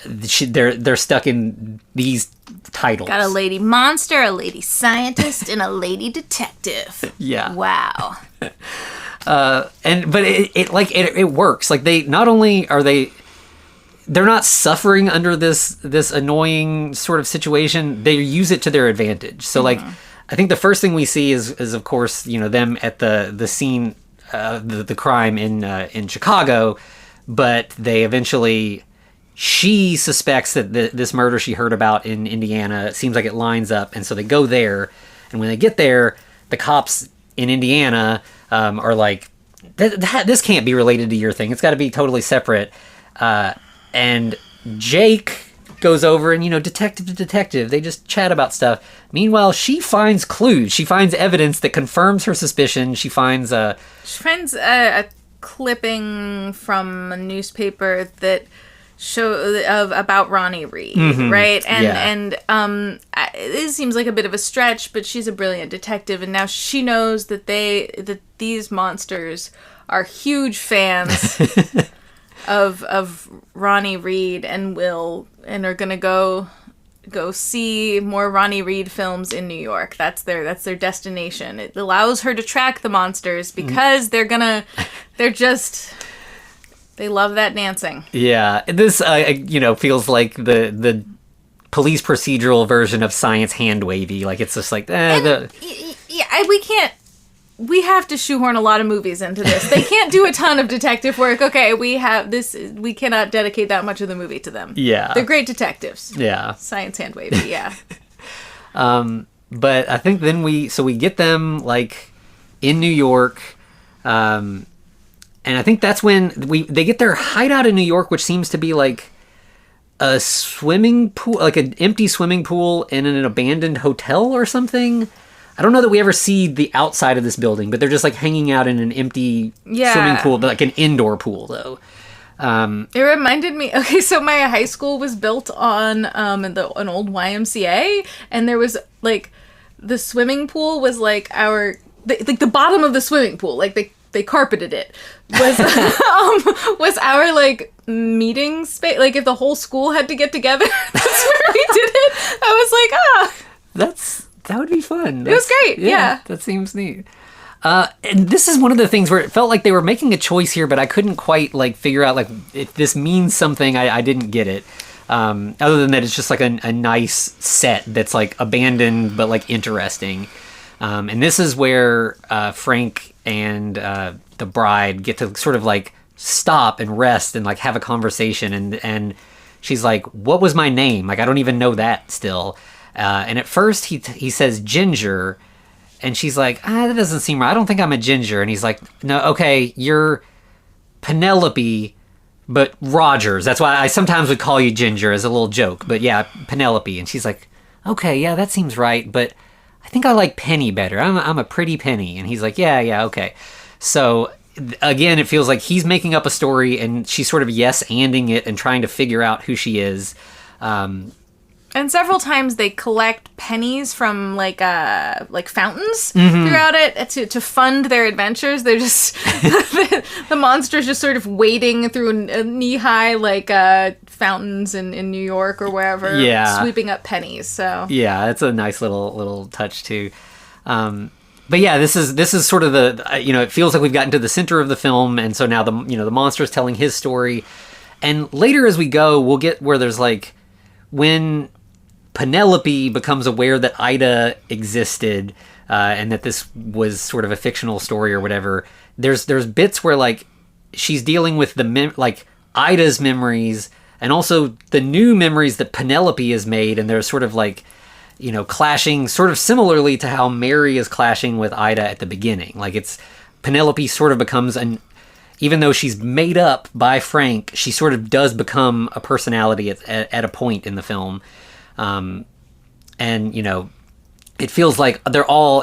they're stuck in these titles. Got a lady monster, a lady scientist, and a lady detective. Yeah. Wow. But it works. Like, they not only are they're not suffering under this annoying sort of situation, they use it to their advantage. So like, I think the first thing we see is of course, you know, them at the scene, the crime in Chicago, but they eventually, she suspects that this murder she heard about in Indiana, it seems like it lines up, and so they go there, and when they get there, the cops in Indiana are like, this can't be related to your thing, it's got to be totally separate, and Jake goes over and, you know, detective to detective, they just chat about stuff. Meanwhile, she finds clues, she finds evidence that confirms her suspicion. She finds a clipping from a newspaper that about Ronnie Reed, right? And it seems like a bit of a stretch, but she's a brilliant detective, and now she knows that these monsters are huge fans of Ronnie Reed and are gonna go see more Ronnie Reed films in New York. That's their destination. It allows her to track the monsters because they love that dancing. Yeah, this feels like the police procedural version of Science Hand Wavy. Like, it's just like we have to shoehorn a lot of movies into this. They can't do a ton of detective work. Okay, we have this. We cannot dedicate that much of the movie to them. Yeah, they're great detectives. Yeah, Science Hand Wavy. Yeah. But I think then we get them like in New York. And I think that's when they get their hideout in New York, which seems to be like a swimming pool, like an empty swimming pool in an abandoned hotel or something. I don't know that we ever see the outside of this building, but they're just like hanging out in an empty swimming pool, but like an indoor pool though. It reminded me. Okay, so my high school was built on an old YMCA, and there was like the swimming pool was like the bottom of the swimming pool, like they carpeted it, was our like meeting space. Like, if the whole school had to get together, that's where we did it. I was like, that would be fun. It was great. Yeah. That seems neat. And this is one of the things where it felt like they were making a choice here, but I couldn't quite like figure out like if this means something. I didn't get it. Other than that, it's just like a nice set that's like abandoned but like interesting. And this is where Frank and the bride get to sort of like stop and rest and like have a conversation. And she's like, "What was my name? Like, I don't even know that still." And at first he says Ginger, and she's like, "That doesn't seem right. I don't think I'm a ginger." And he's like, "No, okay, you're Penelope, but Rogers. That's why I sometimes would call you Ginger as a little joke. But yeah, Penelope." And she's like, "Okay, yeah, that seems right, but I think I like Penny better. I'm a pretty Penny. And he's like, yeah, okay. So again, it feels like he's making up a story and she's sort of yes-anding it and trying to figure out who she is. And several times they collect pennies from like fountains throughout it to fund their adventures. They're just the monster's just sort of wading through knee-high fountains in New York or wherever, sweeping up pennies. So yeah, it's a nice little touch too. But yeah, this is sort of the it feels like we've gotten to the center of the film, and so now the monster is telling his story, and later as we go, we'll get where there's like when Penelope becomes aware that Ida existed and that this was sort of a fictional story or whatever. There's bits where like she's dealing with Ida's memories and also the new memories that Penelope has made, and they're sort of like clashing sort of similarly to how Mary is clashing with Ida at the beginning. Like it's Penelope sort of becomes even though she's made up by Frank, she sort of does become a personality at a point in the film. And it feels like they're all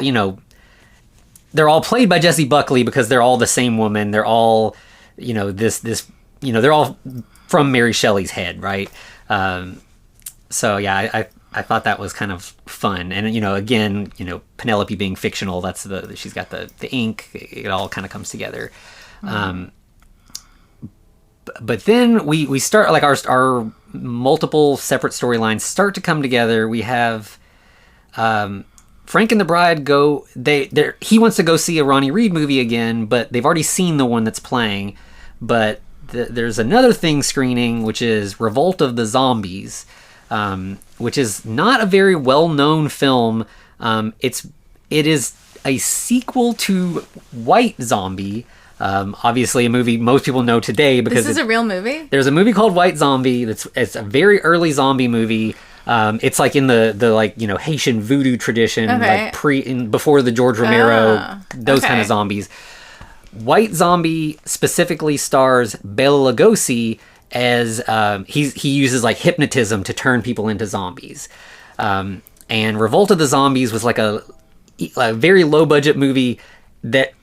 played by Jessie Buckley because they're all the same woman. They're all, they're all from Mary Shelley's head, right? So yeah, I thought that was kind of fun. And, again, Penelope being fictional, she's got the ink, it all kind of comes together. But then we start, like our multiple separate storylines start to come together. We have Frank and the bride he wants to go see a Ronnie Reed movie again, but they've already seen the one that's playing. But there's another thing screening, which is Revolt of the Zombies, which is not a very well-known film. It is a sequel to White Zombie, obviously a movie most people know today because this is a real movie. There's a movie called White Zombie. It's a very early zombie movie. It's like in the Haitian voodoo tradition, like before the George Romero, those kind of zombies. White Zombie specifically stars Bela Lugosi as he uses like hypnotism to turn people into zombies. And Revolt of the Zombies was like a very low budget movie that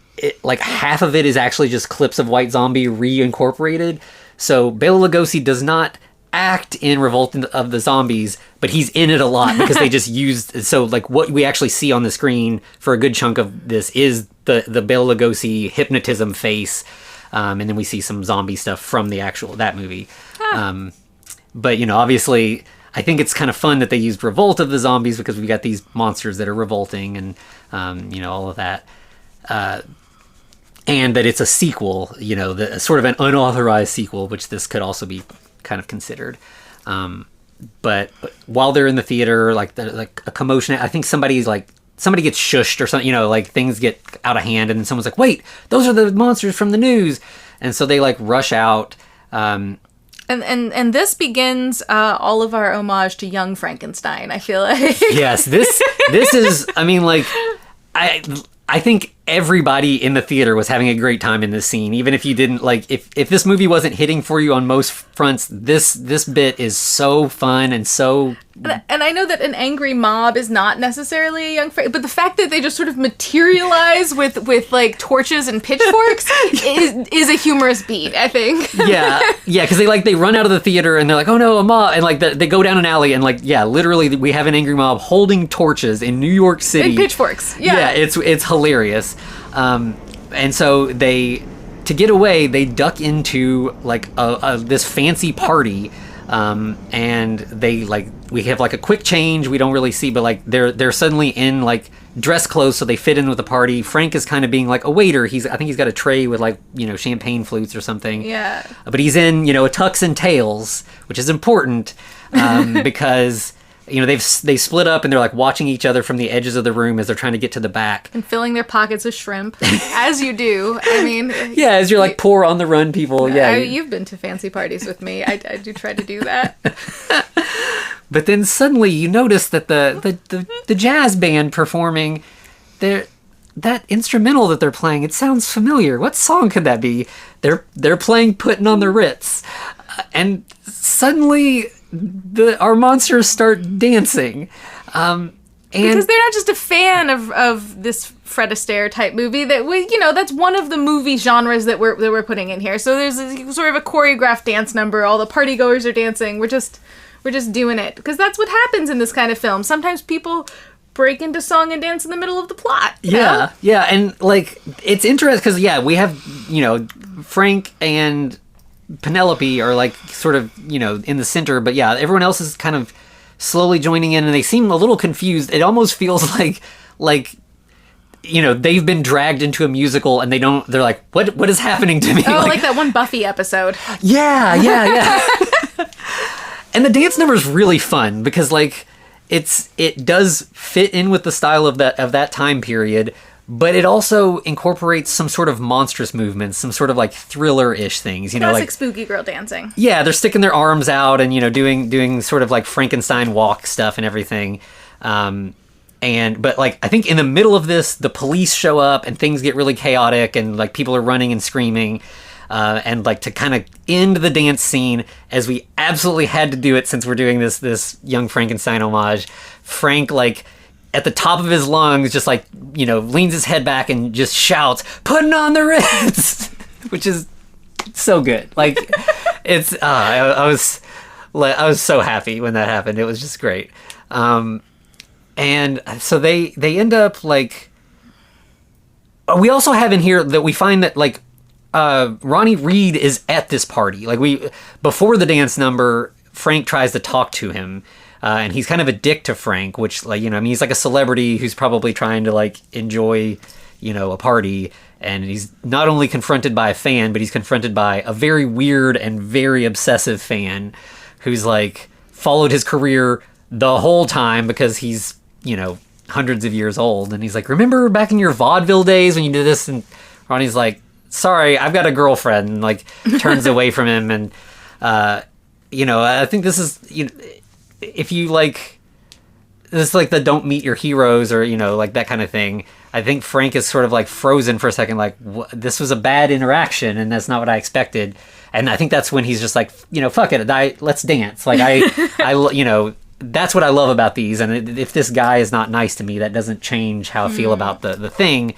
half of it is actually just clips of White Zombie reincorporated. So Bela Lugosi does not act in Revolt of the Zombies, but he's in it a lot because they just used, so like what we actually see on the screen for a good chunk of this is the Bela Lugosi hypnotism face. And then we see some zombie stuff from that movie. But obviously I think it's kind of fun that they used Revolt of the Zombies because we've got these monsters that are revolting and all of that. And that it's a sequel, sort of an unauthorized sequel, which this could also be kind of considered. But while they're in the theater, like a commotion, I think somebody gets shushed or something, like things get out of hand, and then someone's like, wait, those are the monsters from the news. And so they rush out. And this begins all of our homage to Young Frankenstein, I feel like. Yes, this is, I think everybody in the theater was having a great time in this scene, even if you didn't if this movie wasn't hitting for you on most fronts. This bit is so fun and so. And I know that an angry mob is not necessarily a young but the fact that they just sort of materialize with torches and pitchforks is a humorous beat, I think. yeah, because they run out of the theater and they're like, oh no, a mob, and they go down an alley and literally we have an angry mob holding torches in New York City. And pitchforks. Yeah, it's hilarious. And so to get away, they duck into this fancy party. And we have a quick change. We don't really see, but they're suddenly in dress clothes, so they fit in with the party. Frank is kind of being a waiter. I think he's got a tray with champagne flutes or something. Yeah. But he's in a tux and tails, which is important because they split up and they're watching each other from the edges of the room as they're trying to get to the back and filling their pockets with shrimp, as you do. I mean, yeah, as you're poor on the run people. Yeah, you've been to fancy parties with me. I do try to do that. But then suddenly you notice that the jazz band performing, that instrumental that they're playing, it sounds familiar. What song could that be? They're playing "Puttin' on the Ritz," and suddenly our monsters start dancing. because they're not just a fan of this Fred Astaire type movie. That's one of the movie genres that we're putting in here. So there's sort of a choreographed dance number. All the party goers are dancing. We're just doing it because that's what happens in this kind of film. Sometimes people break into song and dance in the middle of the plot. Yeah, and like it's interesting because we have Frank and Penelope are like sort of in the center, but everyone else is kind of slowly joining in, and they seem a little confused. It almost feels like they've been dragged into a musical and they're like, what is happening to me? Oh, like that one Buffy episode. Yeah. And the dance number is really fun because like it does fit in with the style of that time period, but it also incorporates some sort of monstrous movements, some sort of like thriller-ish things, Classic like spooky girl dancing. Yeah, they're sticking their arms out and doing sort of like Frankenstein walk stuff and everything. But like I think in the middle of this, the police show up and things get really chaotic and like people are running and screaming. And like to kind of end the dance scene, as we absolutely had to do it since we're doing this Young Frankenstein homage, Frank like at the top of his lungs just like leans his head back and just shouts, "Putting on the Ritz," which is so good. Like it's I was so happy when that happened. It was just great. And so they end up like, we also have in here that we find that like Ronnie Reed is at this party. Like before the dance number, Frank tries to talk to him, and he's kind of a dick to Frank, which like, he's like a celebrity who's probably trying to like enjoy, a party. And he's not only confronted by a fan, but he's confronted by a very weird and very obsessive fan who's like followed his career the whole time because he's, hundreds of years old. And he's like, "Remember back in your vaudeville days when you did this?" And Ronnie's like, "Sorry, I've got a girlfriend," and like turns away from him. And I think this is if you like this is like the don't meet your heroes or like that kind of thing. I think Frank is sort of like frozen for a second, like this was a bad interaction and that's not what I expected. And I think that's when he's just like, fuck it, let's dance. Like I that's what I love about these. And if this guy is not nice to me, that doesn't change how I feel about the thing.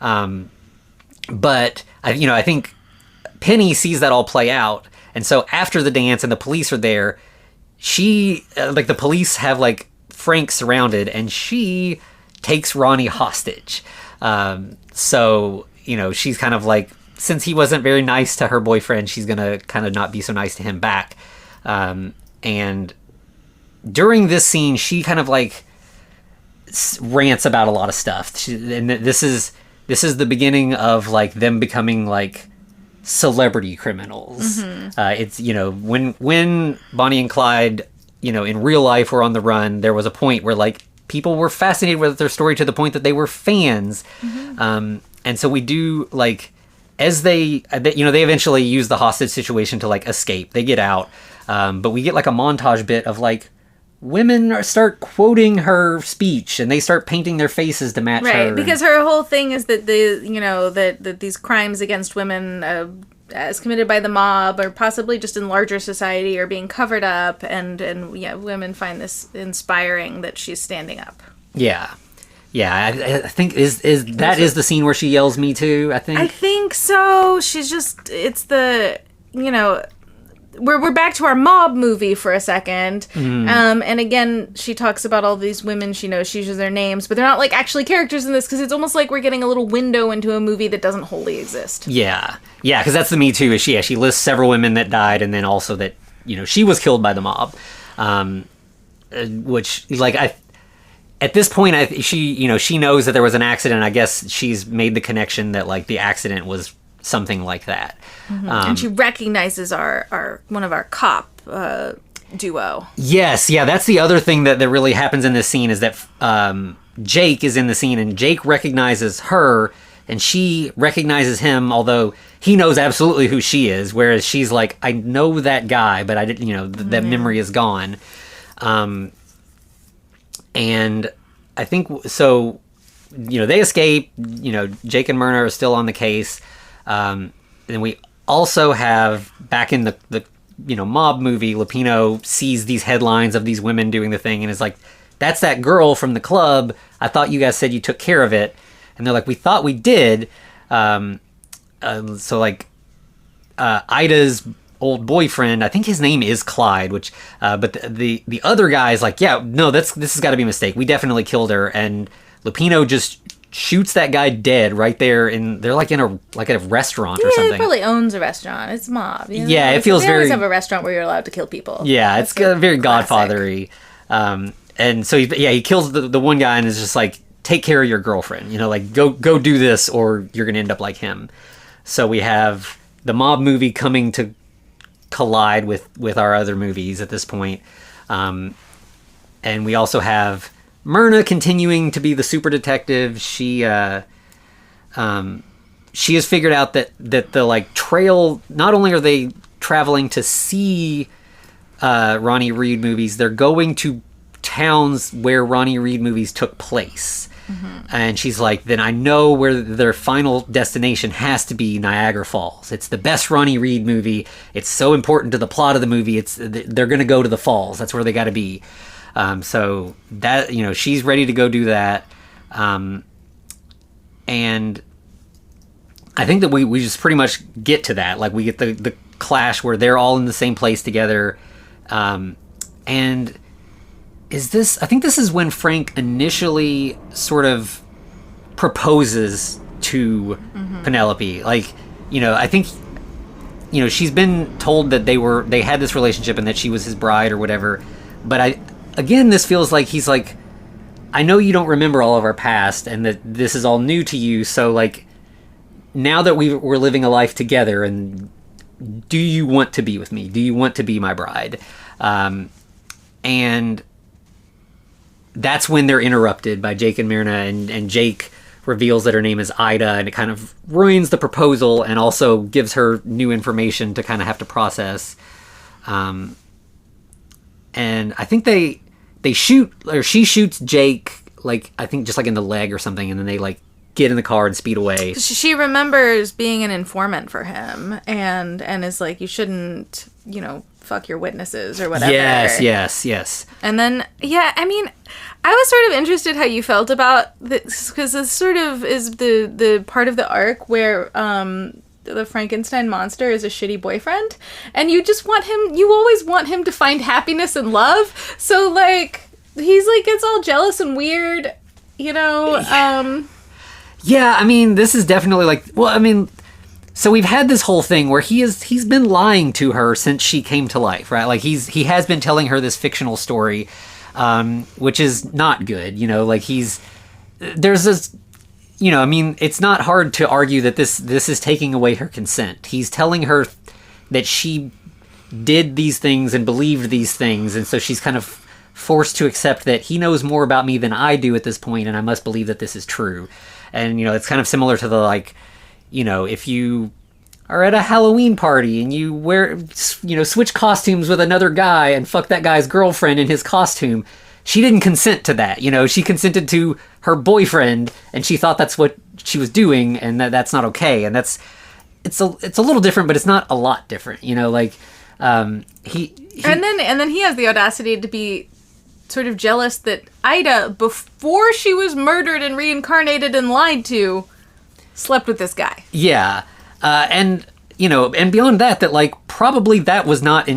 But I think Penny sees that all play out, and so after the dance and the police are there, she like the police have like Frank surrounded, and she takes Ronnie hostage. So she's kind of like, since he wasn't very nice to her boyfriend, she's gonna kind of not be so nice to him back. And during this scene, she kind of like rants about a lot of stuff. And this is the beginning of like them becoming like celebrity criminals. It's when Bonnie and Clyde in real life were on the run, there was a point where like people were fascinated with their story to the point that they were fans. And so we do like, as they eventually use the hostage situation to like escape. They get out, but we get like a montage bit of like women start quoting her speech, and they start painting their faces to match her. Right, because her whole thing is that that these crimes against women, as committed by the mob, or possibly just in larger society, are being covered up, and women find this inspiring that she's standing up. Yeah, I think is the scene where she yells "Me Too"? I think so. She's just, it's the We're back to our mob movie for a second. And again, she talks about all these women she knows. She uses their names, but they're not like actually characters in this, because it's almost like we're getting a little window into a movie that doesn't wholly exist. Yeah, because that's the Me Too. She lists several women that died, and then also that she was killed by the mob. Which like at this point, she knows that there was an accident. I guess she's made the connection that like the accident was something like that. And she recognizes our one of our cop duo. Yes, that's the other thing that really happens in this scene, is that Jake is in the scene, and Jake recognizes her, and she recognizes him, although he knows absolutely who she is, whereas she's like, I know that guy, but I didn't, that memory is gone. And I think, so, they escape, Jake and Myrna are still on the case. And we also have, back in the mob movie, Lupino sees these headlines of these women doing the thing and is like that's that girl from the club. I thought you guys said you took care of it. And they're like, we thought we did. So like Ida's old boyfriend, I think his name is Clyde, which but the other guy is like, yeah, no, this has got to be a mistake. We definitely killed her. And Lupino just shoots that guy dead right there. They're like in a restaurant or something. He probably owns a restaurant. It's mob. You know? Yeah, it feels very. They always have a restaurant where you're allowed to kill people. Yeah, That's it's very classic. Godfather-y. And so he kills the one guy and is just like, take care of your girlfriend. You know, like go do this or you're gonna end up like him. So we have the mob movie coming to collide with our other movies at this point. And we also have Myrna continuing to be the super detective. She has figured out that the like trail, not only are they traveling to see Ronnie Reed movies, they're going to towns where Ronnie Reed movies took place. And she's like, then I know where their final destination has to be Niagara Falls. It's the best Ronnie Reed movie. It's so important to the plot of the movie. They're going to go to the falls. That's where they got to be. So that, you know, she's ready to go do that. And I think that we just pretty much get to that. Like we get the clash where they're all in the same place together. And I think this is when Frank initially sort of proposes to Penelope. Like, you know, I think, you know, she's been told that they had this relationship and that she was his bride or whatever. But again, this feels like he's like, I know you don't remember all of our past and that this is all new to you. So like, now that we're living a life together, and do you want to be with me? Do you want to be my bride? And that's when they're interrupted by Jake and Myrna, and Jake reveals that her name is Ida, and it kind of ruins the proposal and also gives her new information to kind of have to process. And I think they shoot, or she shoots Jake, like, I think just like in the leg or something, and then they like get in the car and speed away. She remembers being an informant for him and is like, you shouldn't, you know, fuck your witnesses or whatever. Yes. And then, yeah, I mean, I was sort of interested how you felt about this, because this sort of is the part of the arc where the Frankenstein monster is a shitty boyfriend, and you always want him to find happiness and love. So, like, he's like, gets all jealous and weird, you know? Yeah, I mean, this is definitely like, well, I mean, so we've had this whole thing where he's been lying to her since she came to life, right? Like he has been telling her this fictional story, which is not good, you know, like there's this, you know, I mean, it's not hard to argue that this is taking away her consent. He's telling her that she did these things and believed these things, and so she's kind of forced to accept that he knows more about me than I do at this point, and I must believe that this is true. And, you know, it's kind of similar to the, like, you know, if you are at a Halloween party and you wear, you know, switch costumes with another guy and fuck that guy's girlfriend in his costume, she didn't consent to that. You know, she consented to her boyfriend, and she thought that's what she was doing, and that's not okay. And it's a little different, but it's not a lot different. You know, like he and then he has the audacity to be sort of jealous that Ida, before she was murdered and reincarnated and lied to, slept with this guy. Yeah. And, you know, and beyond that, like, probably that was not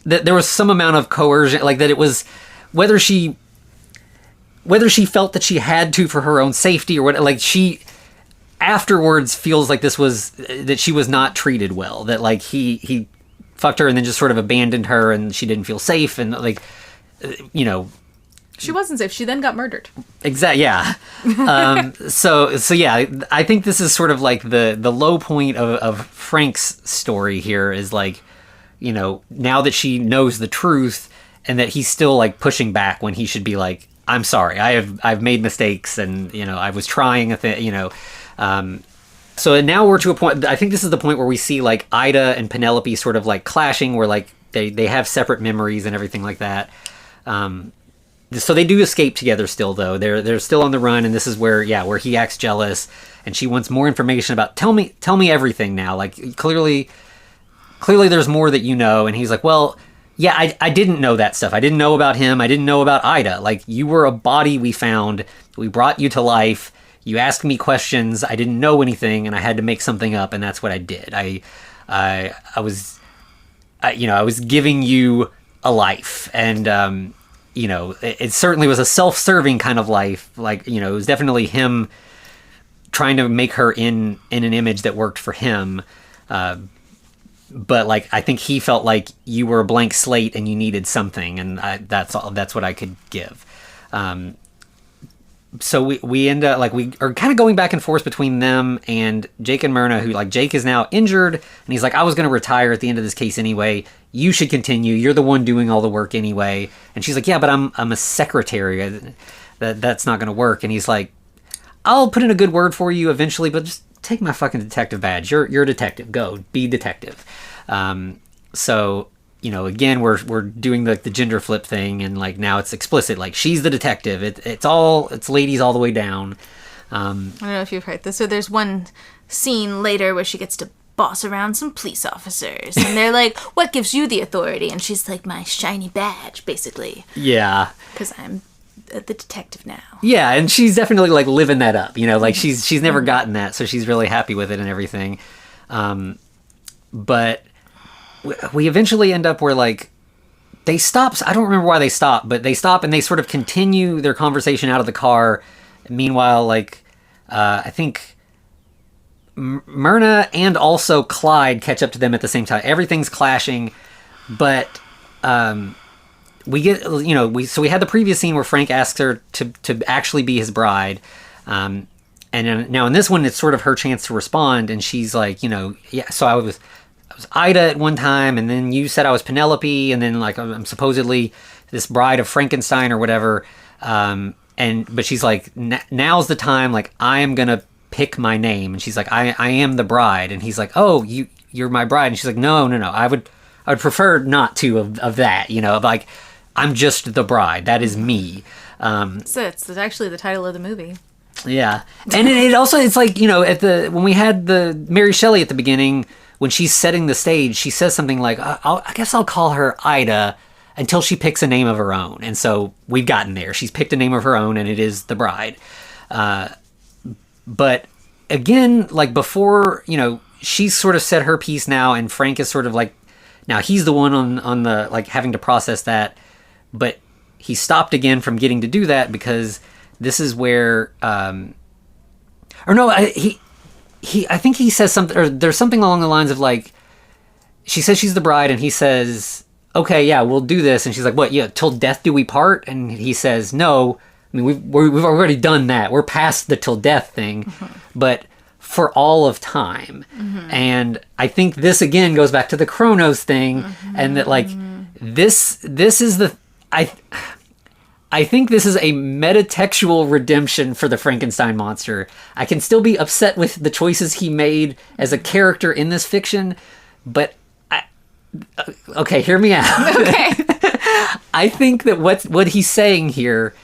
that there was some amount of coercion, like, that it was, whether she felt that she had to for her own safety or what, like, she afterwards feels like that she was not treated well, that, like, he fucked her and then just sort of abandoned her and she didn't feel safe, and, like, you know, she wasn't safe. She then got murdered. Exactly. Yeah. So yeah, I think this is sort of like the low point of Frank's story here is, like, you know, now that she knows the truth and that he's still, like, pushing back when he should be like, I'm sorry, I've made mistakes, and, you know, I was trying a thing, you know. So now we're to a point, I think this is the point where we see, like, Ida and Penelope sort of, like, clashing, where, like, they have separate memories and everything like that. So they do escape together still, though. They're still on the run, and this is where he acts jealous, and she wants more information about, tell me everything now. Like, clearly there's more that you know. And he's like, well, yeah, I didn't know that stuff. I didn't know about him. I didn't know about Ida. Like, you were a body we found. We brought you to life. You asked me questions. I didn't know anything, and I had to make something up, and that's what I did. I was giving you a life, and it certainly was a self-serving kind of life. Like, it was definitely him trying to make her in an image that worked for him. But like, I think he felt like you were a blank slate and you needed something, and that's what I could give. So we end up, like, we are kind of going back and forth between them and Jake and Myrna, who, like, Jake is now injured, and he's like, I was going to retire at the end of this case anyway. You should continue. You're the one doing all the work anyway. And she's like, yeah, but I'm a secretary. That's not going to work. And he's like, I'll put in a good word for you eventually, but just take my fucking detective badge. You're a detective. Go be detective. So, again, we're doing the gender flip thing, and like, now it's explicit. Like, she's the detective. It's ladies all the way down. I don't know if you've heard this. So there's one scene later where she gets to boss around some police officers, and they're like, "What gives you the authority?" And she's like, "My shiny badge, basically." Yeah. Because I'm the detective now. Yeah, and she's definitely like living that up. Like, she's never gotten that, so she's really happy with it and everything. But we eventually end up where, like, they stop. I don't remember why they stop, but they stop and they sort of continue their conversation out of the car. Meanwhile, like, I think Myrna and also Clyde catch up to them at the same time. Everything's clashing, but we get, so we had the previous scene where Frank asks her to actually be his bride. And now in this one, it's sort of her chance to respond, and she's like, yeah, so I was Ida at one time, and then you said I was Penelope, and then, like, I'm supposedly this bride of Frankenstein or whatever. But she's like, now's the time. Like, I am gonna pick my name, and she's like, I am the bride, and he's like, oh, you're my bride, and she's like, no, I would prefer not to of that, like, I'm just the bride. That is me. So it's actually the title of the movie. Yeah, and it also, it's like, when we had the Mary Shelley at the beginning, when she's setting the stage, she says something like, I guess I'll call her Ida until she picks a name of her own. And so we've gotten there. She's picked a name of her own, and it is the bride. But again, like, before, she's sort of said her piece now, and Frank is sort of like, now he's the one on the, like, having to process that. But he stopped again from getting to do that, because this is where, I think he says something, or there's something along the lines of, like, she says she's the bride, and he says, okay, yeah, we'll do this. And she's like, what, yeah, till death do we part? And he says, no, I mean, we've already done that. We're past the till death thing, but for all of time. And I think this, again, goes back to the Chronos thing, and that, like, this is the, I think this is a metatextual redemption for the Frankenstein monster. I can still be upset with the choices he made as a character in this fiction, but okay, hear me out. Okay. I think that what he's saying here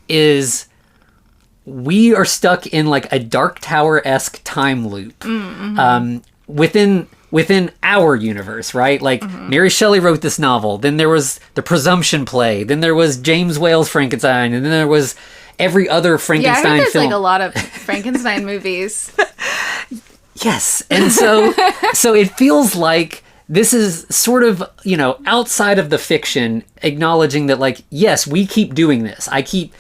is we are stuck in, like, a Dark Tower-esque time loop within our universe, right? Like, Mary Shelley wrote this novel, then there was the Presumption play, then there was James Whale's Frankenstein, and then there was every other Frankenstein film. Yeah, I heard there's, like, a lot of Frankenstein movies. Yes, and so it feels like this is sort of, outside of the fiction, acknowledging that, like, yes, we keep doing this. I keep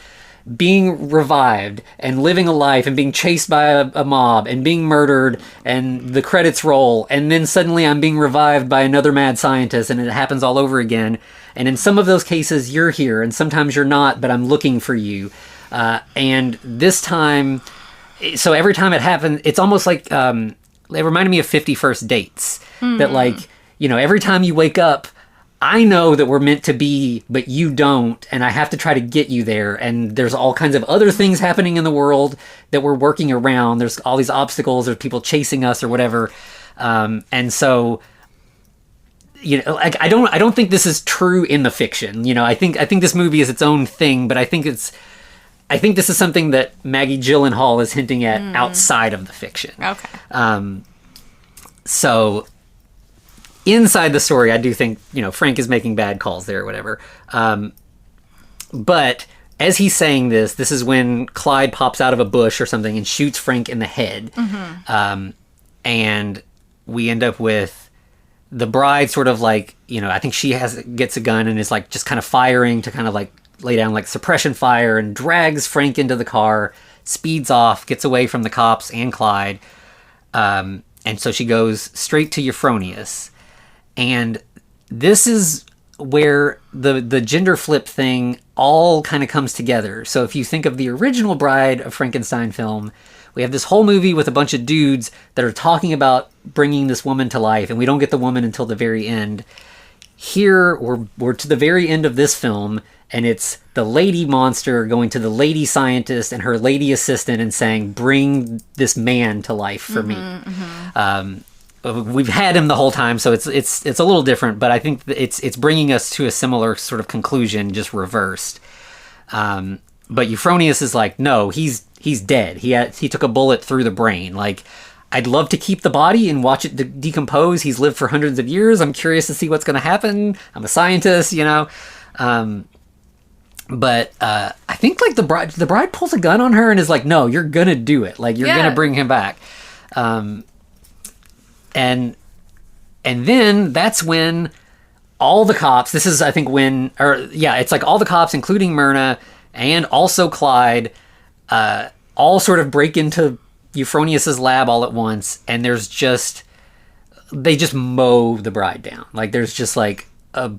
being revived and living a life and being chased by a mob and being murdered, and the credits roll, and then suddenly I'm being revived by another mad scientist, and it happens all over again. And in some of those cases, you're here, and sometimes you're not, but I'm looking for you. And this time, so every time it happened, it's almost like, it reminded me of 50 First Dates. That, like, every time you wake up, I know that we're meant to be, but you don't, and I have to try to get you there, and there's all kinds of other things happening in the world that we're working around. There's all these obstacles, there's people chasing us or whatever, and so, like, I don't think this is true in the fiction. I think this movie is its own thing, but I think this is something that Maggie Gyllenhaal is hinting at outside of the fiction. Okay. So inside the story, I do think, Frank is making bad calls there or whatever. But as he's saying this is when Clyde pops out of a bush or something and shoots Frank in the head. And we end up with the bride sort of like, I think she gets a gun and is like just kind of firing to kind of like lay down like suppression fire, and drags Frank into the car, speeds off, gets away from the cops and Clyde. And so she goes straight to Euphronius. And this is where the gender flip thing all kind of comes together. So if you think of the original Bride of Frankenstein film, we have this whole movie with a bunch of dudes that are talking about bringing this woman to life, and we don't get the woman until the very end. Here, we're to the very end of this film, and it's the lady monster going to the lady scientist and her lady assistant and saying, bring this man to life for me. We've had him the whole time, so it's a little different, but I think it's bringing us to a similar sort of conclusion, just reversed. But Euphronius is like, no, he's dead. He took a bullet through the brain. Like, I'd love to keep the body and watch it decompose. He's lived for hundreds of years. I'm curious to see what's going to happen. I'm a scientist, But I think like the bride pulls a gun on her and is like, no, you're going to do it. Like, you're going to bring him back. And then that's when all the cops, this is, I think, it's like all the cops, including Myrna and also Clyde, all sort of break into Euphronius's lab all at once, and they just mow the bride down. Like, there's just like a,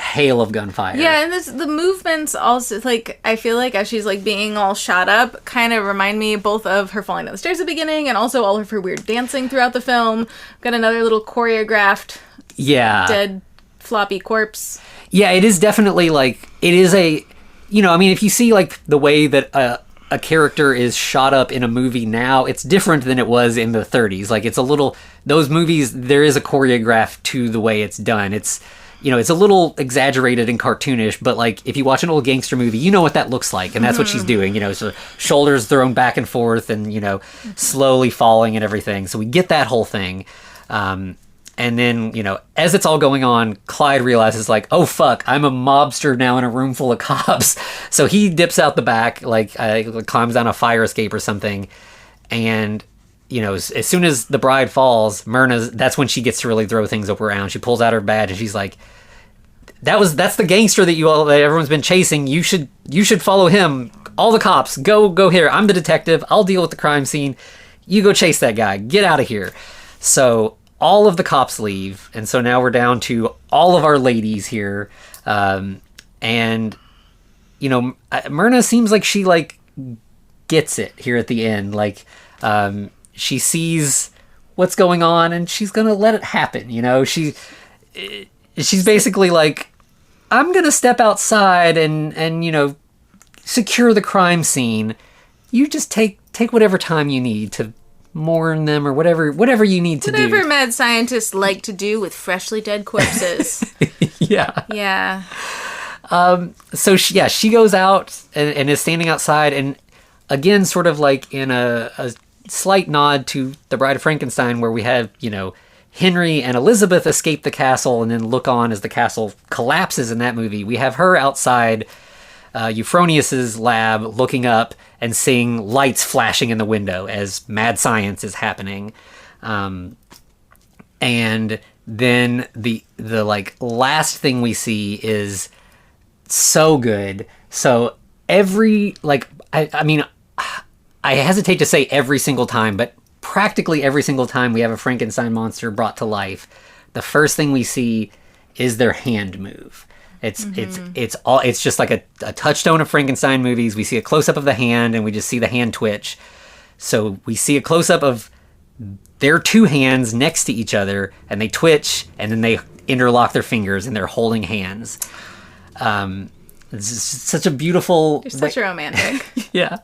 hail of gunfire. Yeah, and the movements also, like, I feel like as she's like being all shot up, kind of remind me both of her falling down the stairs at the beginning and also all of her weird dancing throughout the film. Got another little choreographed dead floppy corpse. Yeah, it is definitely like, it is a, if you see like the way that a character is shot up in a movie now, it's different than it was in the 30s. Like, it's a little, those movies, there is a choreograph to the way it's done. It's, it's a little exaggerated and cartoonish, but like, if you watch an old gangster movie, you know what that looks like, and that's what she's doing, so shoulders thrown back and forth and, slowly falling and everything. So we get that whole thing. And then, as it's all going on, Clyde realizes, like, oh, fuck, I'm a mobster now in a room full of cops. So he dips out the back, like, climbs down a fire escape or something. And, as soon as the bride falls, that's when she gets to really throw things around. She pulls out her badge and she's like, that's the gangster that everyone's been chasing. You should follow him. All the cops, go here. I'm the detective. I'll deal with the crime scene. You go chase that guy. Get out of here. So all of the cops leave, and so now we're down to all of our ladies here. And, Myrna seems like she, like, gets it here at the end. Like, she sees what's going on, and she's gonna let it happen, She's basically like, I'm gonna step outside and secure the crime scene. You just take whatever time you need to mourn them or whatever you need to do. Whatever mad scientists like to do with freshly dead corpses. Yeah. So she goes out and is standing outside, and again, sort of like in a slight nod to The Bride of Frankenstein, where we have, Henry and Elizabeth escape the castle and then look on as the castle collapses in that movie. We have her outside Euphronius's lab looking up and seeing lights flashing in the window as mad science is happening. And then the like last thing we see is so good. So every, like, I mean, I hesitate to say every single time, but practically every single time we have a Frankenstein monster brought to life, the first thing we see is their hand move. It's just like a touchstone of Frankenstein movies. We see a close-up of the hand and we just see the hand twitch. So we see a close-up of their two hands next to each other, and they twitch, and then they interlock their fingers and they're holding hands. It's such a beautiful... You're such a romantic. Yeah.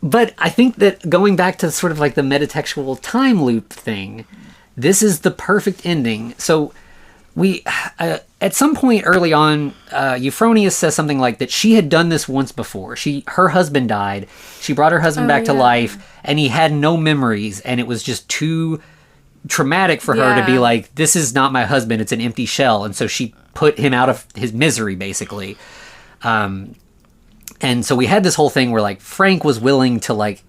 But I think that going back to sort of like the metatextual time loop thing, this is the perfect ending. So we, at some point early on, Euphronius says something like that she had done this once before. Her husband died. She brought her husband back to life, and he had no memories, and it was just too traumatic for her to be Yeah. like, this is not my husband, it's an empty shell. And so she put him out of his misery, basically. And so we had this whole thing where like Frank was willing to like,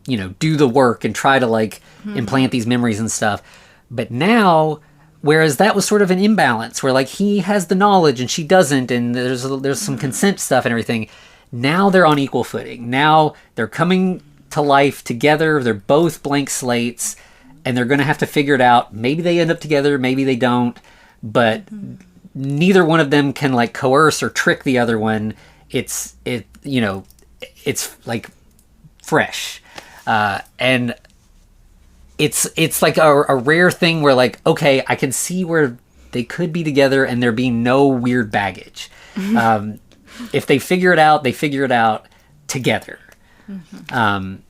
do the work and try to like implant these memories and stuff. But now, whereas that was sort of an imbalance where like he has the knowledge and she doesn't, and there's some consent stuff and everything. Now they're on equal footing. Now they're coming to life together. They're both blank slates, and they're going to have to figure it out. Maybe they end up together, maybe they don't, but neither one of them can like coerce or trick the other one. It's like fresh. And it's like a rare thing where like, okay, I can see where they could be together and there being no weird baggage. If they figure it out, they figure it out together. And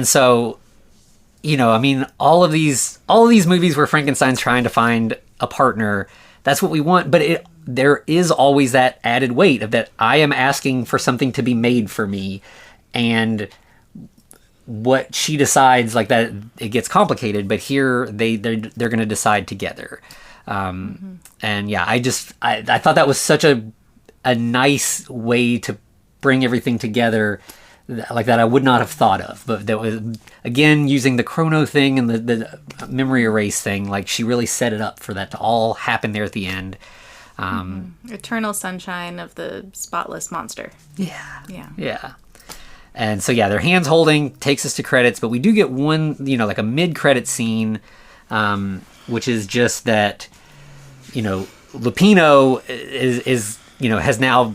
so, I mean, all of these movies where Frankenstein's trying to find a partner, that's what we want. But there is always that added weight of that I am asking for something to be made for me, and what she decides, like that, it gets complicated. But here they're going to decide together. And yeah, I thought that was such a nice way to bring everything together, like that I would not have thought of. But that was, again, using the chrono thing and the memory erase thing, like she really set it up for that to all happen there at the end. Eternal sunshine of the spotless monster. Yeah. And so yeah, their hands holding takes us to credits, but we do get one, like a mid-credit scene, which is just that, Lupino is has now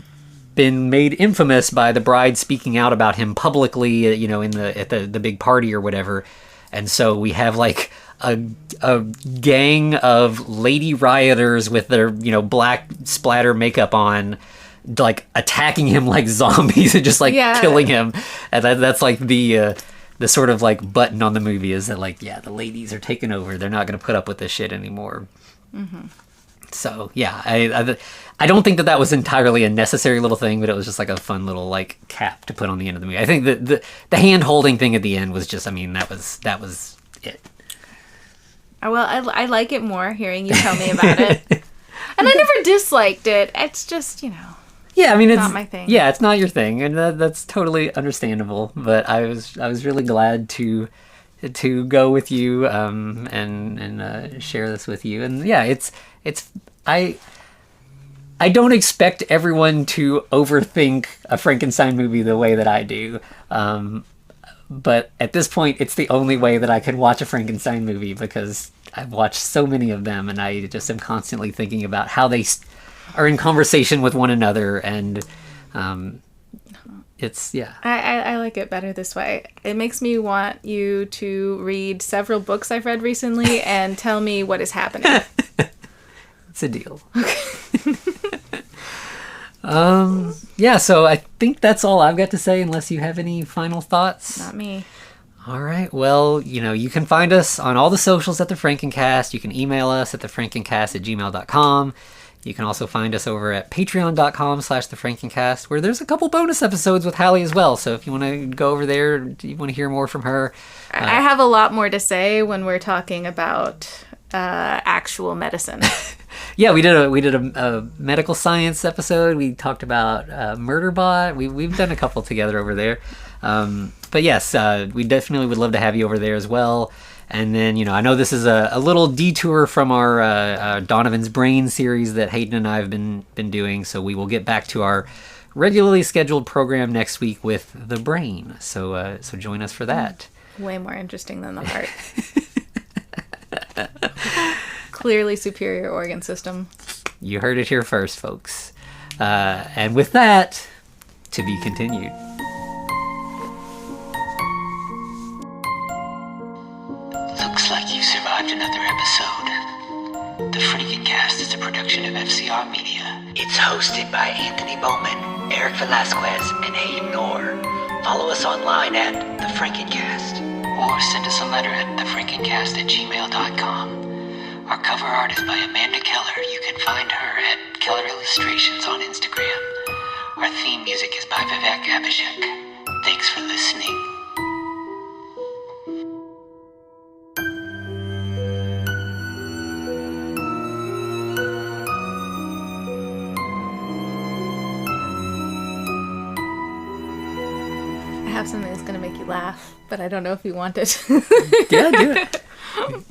been made infamous by the bride speaking out about him publicly, at the big party or whatever. And so we have like a gang of lady rioters with their, black splatter makeup on, like attacking him like zombies and just like killing him. And that's like the sort of like button on the movie is that like, yeah, the ladies are taking over. They're not going to put up with this shit anymore. So yeah, I don't think that was entirely a necessary little thing, but it was just like a fun little like cap to put on the end of the movie. I think that the hand holding thing at the end was just, that was it. Well, I like it more hearing you tell me about it. And I never disliked it. It's just, yeah, I mean, it's not my thing. Yeah, it's not your thing, and that's totally understandable. But I was really glad to go with you and share this with you. And yeah, I don't expect everyone to overthink a Frankenstein movie the way that I do. But at this point, it's the only way that I can watch a Frankenstein movie, because I've watched so many of them, and I just am constantly thinking about how they are in conversation with one another, and it's, yeah. I like it better this way. It makes me want you to read several books I've read recently and tell me what is happening. It's a deal. Yeah, so I think that's all I've got to say, unless you have any final thoughts. Not me. All right. Well, you can find us on all the socials at The Frankencast. You can email us at thefrankencast@gmail.com. You can also find us over at patreon.com/thefrankencast, where there's a couple bonus episodes with Hallie as well. So if you want to go over there, you want to hear more from her. I have a lot more to say when we're talking about actual medicine. Yeah, we did a medical science episode. We talked about Murderbot. We've done a couple together over there. But yes, we definitely would love to have you over there as well. And then, I know this is a little detour from our Donovan's Brain series that Hayden and I have been doing. So we will get back to our regularly scheduled program next week with the brain. So join us for that. Way more interesting than the heart. Clearly superior organ system. You heard it here first, folks. And with that, to be continued. Looks like you survived another episode. The Frankencast is a production of FCR Media. It's hosted by Anthony Bowman, Eric Velasquez, and Hayden Orr. Follow us online at The Frankencast, or send us a letter at thefrankencast@gmail.com. Our cover art is by Amanda Keller. You can find her at Keller Illustrations on Instagram. Our theme music is by Vivek Abhishek. Thanks for listening. have something that's gonna make you laugh, but I don't know if you want it. Yeah, do it.